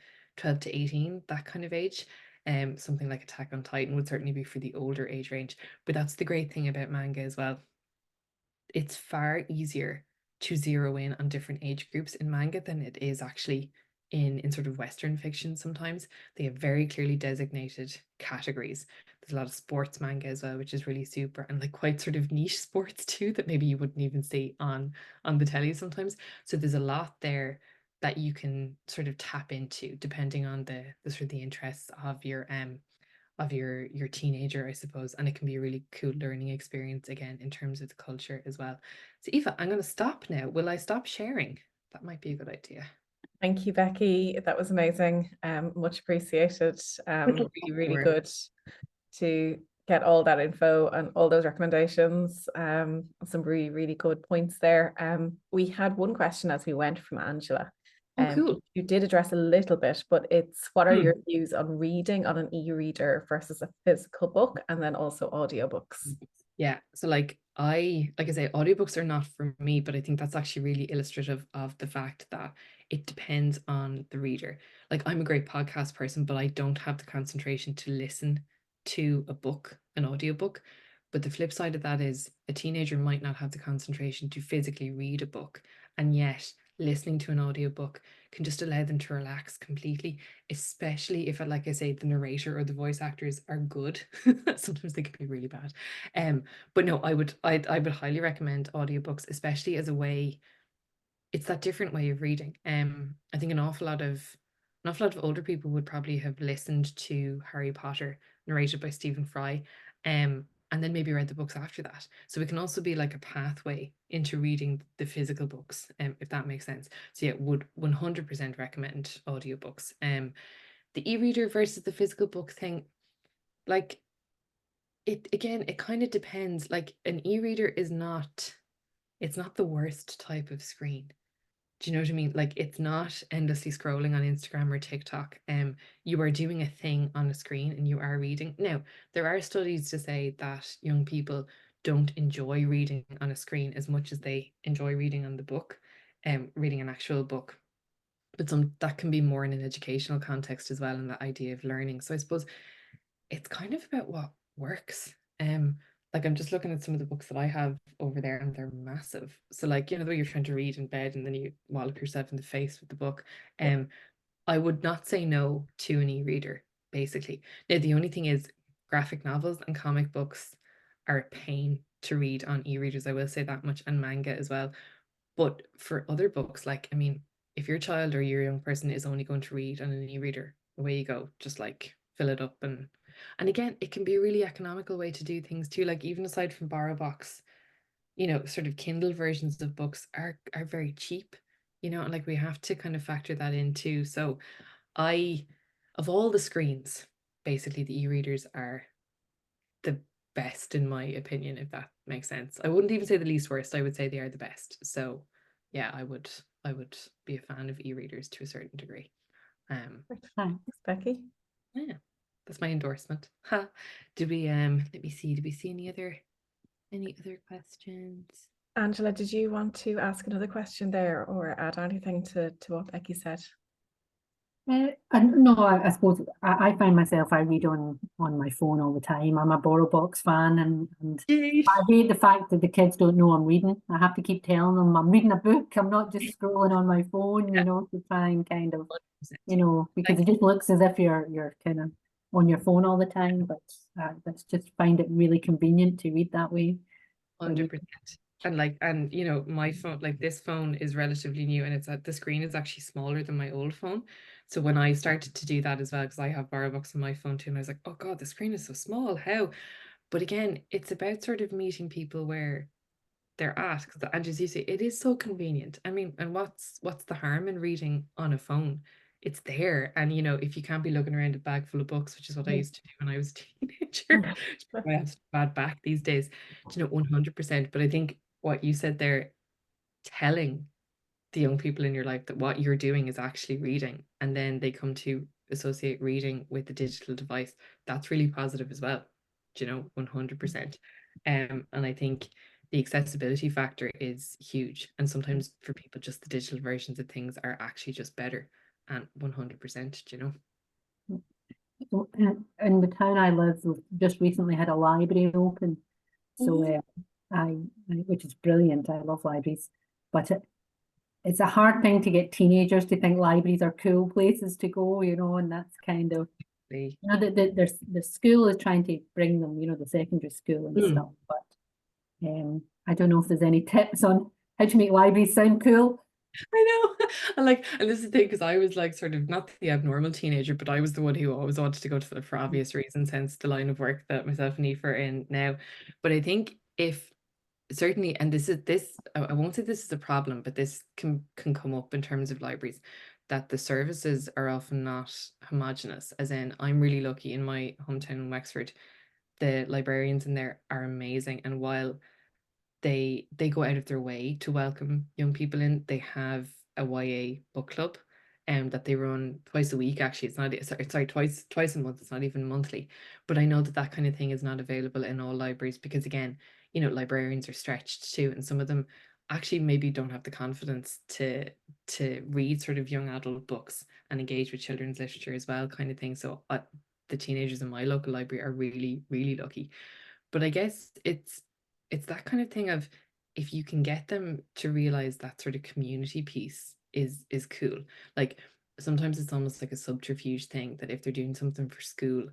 18, that kind of age. Something like Attack on Titan would certainly be for the older age range. But that's the great thing about manga as well. It's far easier to zero in on different age groups in manga than it is actually in sort of Western fiction. Sometimes they have very clearly designated categories. There's a lot of sports manga as well, which is really super, and like quite sort of niche sports too that maybe you wouldn't even see on the telly sometimes. So there's a lot there that you can sort of tap into depending on the sort of the interests of your teenager, I suppose. And it can be a really cool learning experience again in terms of the culture as well. So Eva, I'm going to stop now. Will I stop sharing? That might be a good idea. Thank you, Becky. That was amazing. Much appreciated. Really, really good to get all that info and all those recommendations. Some really, really good points there. We had one question as we went from Angela. Oh, cool. You did address a little bit, but it's what are Hmm. your views on reading on an e-reader versus a physical book, and then also audiobooks? Yeah. So like I say, audiobooks are not for me, but I think that's actually really illustrative of the fact that it depends on the reader. Like I'm a great podcast person, but I don't have the concentration to listen to a book, an audiobook. But the flip side of that is a teenager might not have the concentration to physically read a book, and yet listening to an audiobook can just allow them to relax completely, especially if, like I say, the narrator or the voice actors are good. Sometimes they can be really bad. But no, I would highly recommend audiobooks, especially as a way, it's that different way of reading. I think an awful lot of older people would probably have listened to Harry Potter narrated by Stephen Fry, and then maybe read the books after that. So it can also be like a pathway into reading the physical books, if that makes sense. So yeah, would 100% recommend audiobooks. The e-reader versus the physical book thing, like it again, it kind of depends. Like an e-reader is not, it's not the worst type of screen. Do you know what I mean? Like it's not endlessly scrolling on Instagram or TikTok. You are doing a thing on a screen and you are reading. Now, there are studies to say that young people don't enjoy reading on a screen as much as they enjoy reading on the book, reading an actual book. But some that can be more in an educational context as well, and that idea of learning. So I suppose it's kind of about what works. Like I'm just looking at some of the books that I have over there and they're massive. So like, the way you're trying to read in bed and then you wallop yourself in the face with the book. Yeah. I would not say no to an e-reader, basically. Now the only thing is graphic novels and comic books are a pain to read on e-readers. I will say that much, and manga as well. But for other books, like, I mean, if your child or your young person is only going to read on an e-reader, away you go. Just like fill it up, and again, it can be a really economical way to do things too. Like even aside from BorrowBox, sort of Kindle versions of books are very cheap, and like we have to kind of factor that in too. So I, of all the screens, basically the e-readers are the best in my opinion, if that makes sense. I wouldn't even say the least worst. I would say they are the best. So yeah, I would be a fan of e-readers to a certain degree. Um Thanks, Becky. yeah, that's my endorsement. Ha. Did we let me see, did we see any other questions? Angela, did you want to ask another question there or add anything to what Becky said? And no, I suppose I find myself I read on my phone all the time. I'm a BorrowBox fan, and Yay. I hate the fact that the kids don't know I'm reading. I have to keep telling them I'm reading a book. I'm not just scrolling on my phone, Yeah, to try and kind of, 100%. because Like it just looks as if you're kind of on your phone all the time. But that's just find it really convenient to read that way for me. 100%. And my phone, like this phone is relatively new and it's at the screen is actually smaller than my old phone. So when I started to do that as well, because I have BarBox on my phone too, and I was like, oh God, the screen is so small. How? But again, it's about sort of meeting people where they're at. 'Cause and as you say, it is so convenient. I mean, and what's the harm in reading on a phone? It's there. And if you can't be looking around a bag full of books, which is what I used to do when I was a teenager. I have such a bad back these days, 100%. But I think what you said there, telling the young people in your life that what you're doing is actually reading, and then they come to associate reading with the digital device, that's really positive as well. 100%. And I think the accessibility factor is huge. And sometimes for people, just the digital versions of things are actually just better. And 100%. So in the town I live, we've just recently had a library open. So Mhm. which is brilliant. I love libraries, but it's a hard thing to get teenagers to think libraries are cool places to go, and that's kind of, They, the school is trying to bring them, the secondary school and mm, stuff. But I don't know if there's any tips on how to make libraries sound cool. I know. And this is the thing, because I was like sort of not the abnormal teenager, but I was the one who always wanted to go to for obvious reasons, hence the line of work that myself and Aoife are in now. But I think if certainly, and I won't say this is a problem, but this can come up in terms of libraries, that the services are often not homogenous. As in, I'm really lucky in my hometown in Wexford, the librarians in there are amazing, and while they go out of their way to welcome young people in, they have a YA book club. that they run twice a week. Actually, it's not, sorry, twice a month. It's not even monthly. But I know that that kind of thing is not available in all libraries because, again, librarians are stretched too, and some of them actually maybe don't have the confidence to read sort of young adult books and engage with children's literature as well, kind of thing. So the teenagers in my local library are really, really lucky. But I guess it's that kind of thing of, if you can get them to realize that sort of community piece is cool. Like, sometimes it's almost like a subterfuge thing, that if they're doing something for school,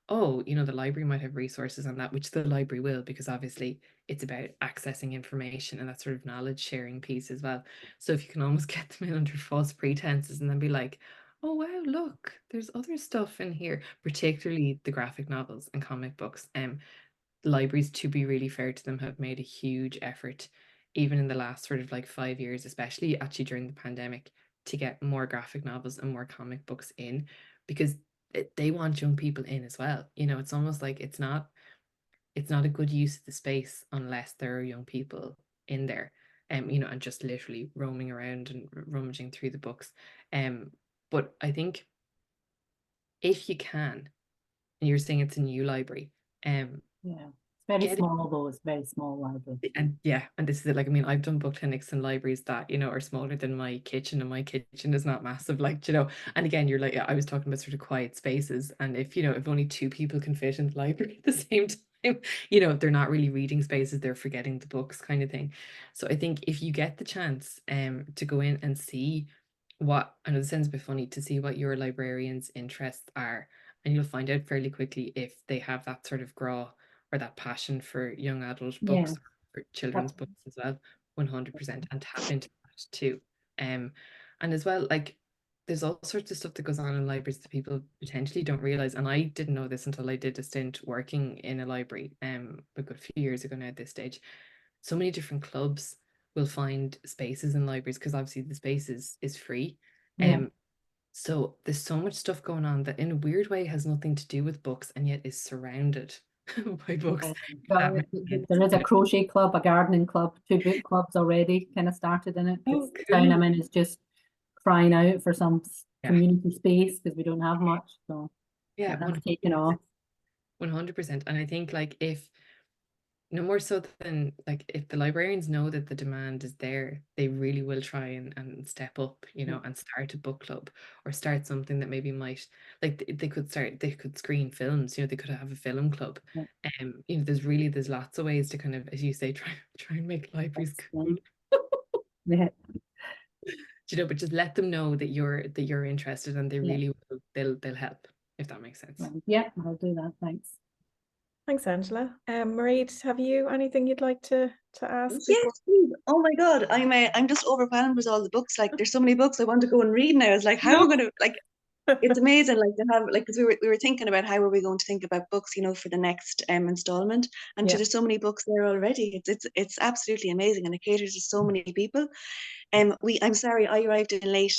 oh, the library might have resources on that, which the library will, because obviously it's about accessing information and that sort of knowledge sharing piece as well. So if you can almost get them in under false pretenses and then be like, oh wow, look, there's other stuff in here, particularly the graphic novels and comic books. Libraries, to be really fair to them, have made a huge effort, even in the last sort of like 5 years, especially actually during the pandemic, to get more graphic novels and more comic books in, because they want young people in as well. It's almost like it's not a good use of the space unless there are young people in there, and just literally roaming around and rummaging through the books. But I think if you can, and you're saying it's a new library, Yeah. It's very get it. small though, it's very small library. And yeah, and this is it. Like, I mean, I've done book clinics in libraries that, are smaller than my kitchen, and my kitchen is not massive, like, and again, you're like, I was talking about sort of quiet spaces. And if only two people can fit in the library at the same time, they're not really reading spaces, they're forgetting the books, kind of thing. So I think if you get the chance to go in and see what, I know this sounds a bit funny, to see what your librarian's interests are, and you'll find out fairly quickly if they have that sort of graw or that passion for young adult Yeah, books, for children's books as well. 100%, and tap into that too. And as well, like, there's all sorts of stuff that goes on in libraries that people potentially don't realize. And I didn't know this until I did a stint working in a library a good few years ago now at this stage. So many different clubs will find spaces in libraries, because obviously the space is free. yeah. So there's so much stuff going on that in a weird way has nothing to do with books and yet is surrounded by books. If that makes sense. There is a crochet club, a gardening club, two book clubs already kind of started in it. Oh, The cool. town I'm in is just crying out for some Yeah. community space because we don't have much. So Yeah, that's taken off. 100%. And I think, like, if no more so than, like, if the librarians know that the demand is there, they really will try and step up, and start a book club, or start something that maybe might, like, they could screen films, they could have a film club. Yeah. There's lots of ways to kind of, as you say, try and make libraries cool. Yeah. But just let them know that you're interested, and they Yeah. really will, they'll help, if that makes sense. Yeah, I'll do that. Thanks. Thanks, Angela. Mareed, have you anything you'd like to ask? Yes, please. Oh my God, I'm just overwhelmed with all the books. Like, there's so many books I want to go and read now. It's like, how am I going to, like, it's amazing, like, to have, like, because we were thinking about how are we going to think about books, for the next installment, and Yeah. there's so many books there already. It's absolutely amazing, and it caters to so many people. I'm sorry I arrived in late.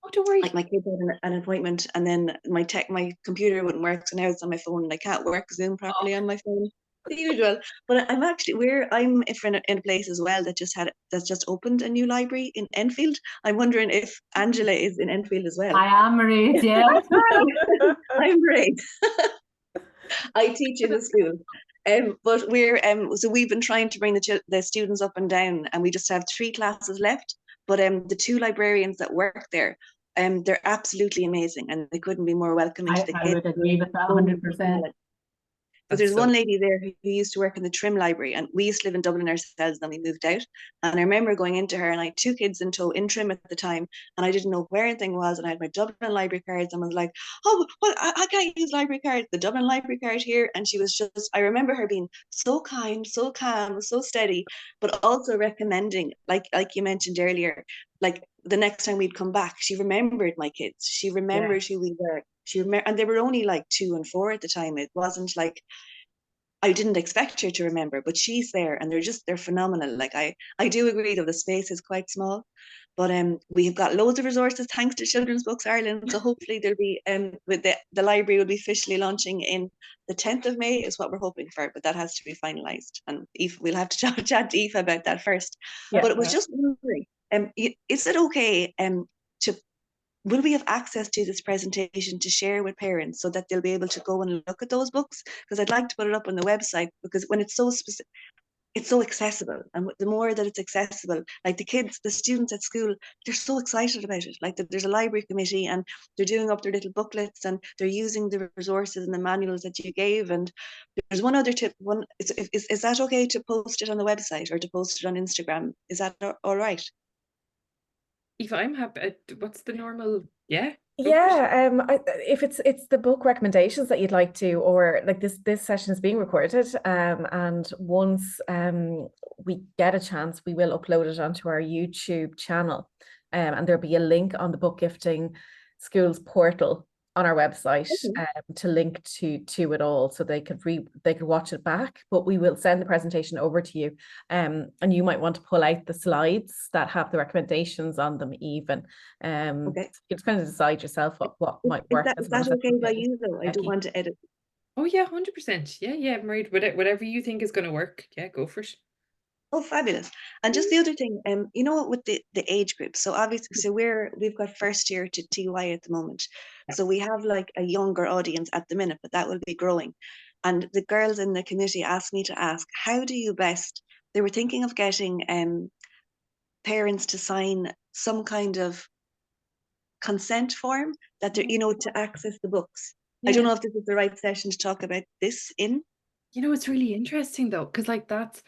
Oh, don't worry. Like, my kids had an appointment, and then my computer wouldn't work, so now it's on my phone, and I can't work Zoom properly on my phone. The usual. But I'm actually I'm in a place as well that's just opened a new library in Enfield. I'm wondering if Angela is in Enfield as well. I am Marie, yeah. I'm great. I teach in a school. But we've been trying to bring the students up and down, and we just have 3 classes left. But the 2 librarians that work there, they're absolutely amazing, and they couldn't be more welcoming to the I kids. would agree with that 100%. Because there's one lady there who used to work in the Trim Library, and we used to live in Dublin ourselves, then we moved out. And I remember going into her, and I had 2 kids in tow in Trim at the time, and I didn't know where anything was, and I had my Dublin Library cards, and was like, oh, well, I can't use library cards, the Dublin Library card here. And she was just, I remember her being so kind, so calm, so steady, but also recommending, like you mentioned earlier, like, the next time we'd come back, she remembered my kids. She remembered who we were. And they were only like 2 and 4 at the time. It wasn't like, I didn't expect her to remember, but she's there, and they're phenomenal. Like, I do agree that the space is quite small, but we have got loads of resources thanks to Children's Books Ireland. So hopefully there'll be with the library will be officially launching in the 10th of May is what we're hoping for, but that has to be finalised, and we'll have to chat to Aoife about that first. Yeah. But it was just wondering, is it okay to will we have access to this presentation to share with parents so that they'll be able to go and look at those books? Because I'd like to put it up on the website, because when it's so specific, it's so accessible, and the more that it's accessible, like the students at school, they're so excited about it. Like there's a library committee, and they're doing up their little booklets, and they're using the resources and the manuals that you gave. And there's one other tip. Is that okay to post it on the website or to post it on Instagram? Is that all right? If I'm happy, what's the normal? Yeah. Yeah, if it's the book recommendations that you'd like to, or like this session is being recorded, and once we get a chance, we will upload it onto our YouTube channel, and there'll be a link on the Book Gifting Schools portal on our website, to link to it all, so they could watch it back. But we will send the presentation over to you, and you might want to pull out the slides that have the recommendations on them even. Okay. You just kind of decide yourself what might work. Is that okay by you though? I don't want to edit. Oh yeah, 100%. Yeah, Marie, whatever you think is going to work. Yeah, go for it. Oh, fabulous. And just the other thing, you know, with the age group. So obviously, so we've got first year to TY at the moment. So we have like a younger audience at the minute, but that will be growing. And the girls in the committee asked me to ask, how do you best, they were thinking of getting parents to sign some kind of consent form that they're, you know, to access the books. I don't know if this is the right session to talk about this in. You know, it's really interesting though, because like that's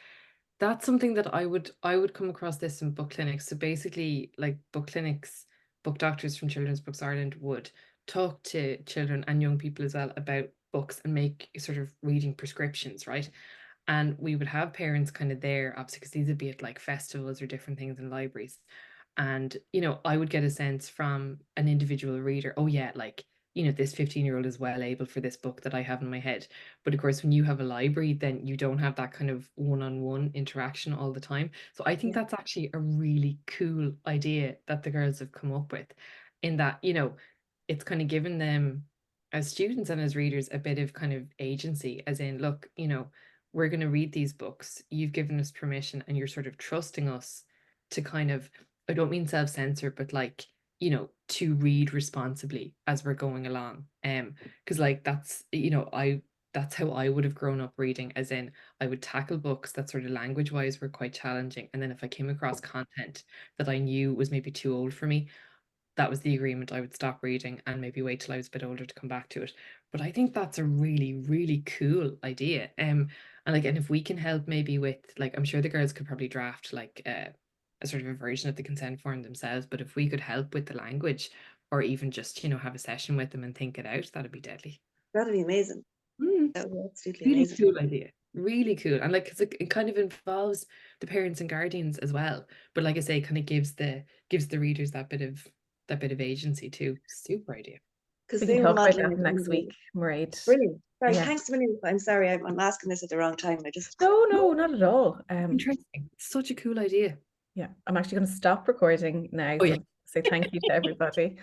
something that I would come across this in book clinics. So basically, like book clinics, book doctors from Children's Books Ireland would talk to children and young people as well about books and make sort of reading prescriptions, right? And we would have parents kind of there, obviously, because these would be at like festivals or different things in libraries. And, you know, I would get a sense from an individual reader, oh yeah, like, you know, this 15-year-old is well able for this book that I have in my head. But of course, when you have a library, then you don't have that kind of one-on-one interaction all the time. So I think that's actually a really cool idea that the girls have come up with, in that, you know, it's kind of given them as students and as readers a bit of kind of agency, as in, look, you know, we're going to read these books. You've given us permission and you're sort of trusting us to kind of, I don't mean self-censor, but like, you know, to read responsibly as we're going along. Because like that's, you know, that's how I would have grown up reading, as in I would tackle books that sort of language wise were quite challenging. And then if I came across content that I knew was maybe too old for me, that was the agreement. I would stop reading and maybe wait till I was a bit older to come back to it. But I think that's a really, really cool idea. And like, and if we can help maybe with, like, I'm sure the girls could probably draft like a sort of a version of the consent form themselves. But if we could help with the language, or even just, you know, have a session with them and think it out, that'd be deadly. That'd be amazing. That would be absolutely Really amazing. cool idea. Really cool. And like, 'cause it kind of involves the parents and guardians as well. But like I say, kind of gives the readers that bit of agency too. Super idea. Because We they can were talk about modeling that next week, Mairead. Brilliant. Sorry, Yeah. thanks a million. I'm sorry, I'm asking this at the wrong time. I just No, not at all. Interesting. Such a cool idea. Yeah, I'm actually going to stop recording now. Oh, yeah. So say thank you to everybody.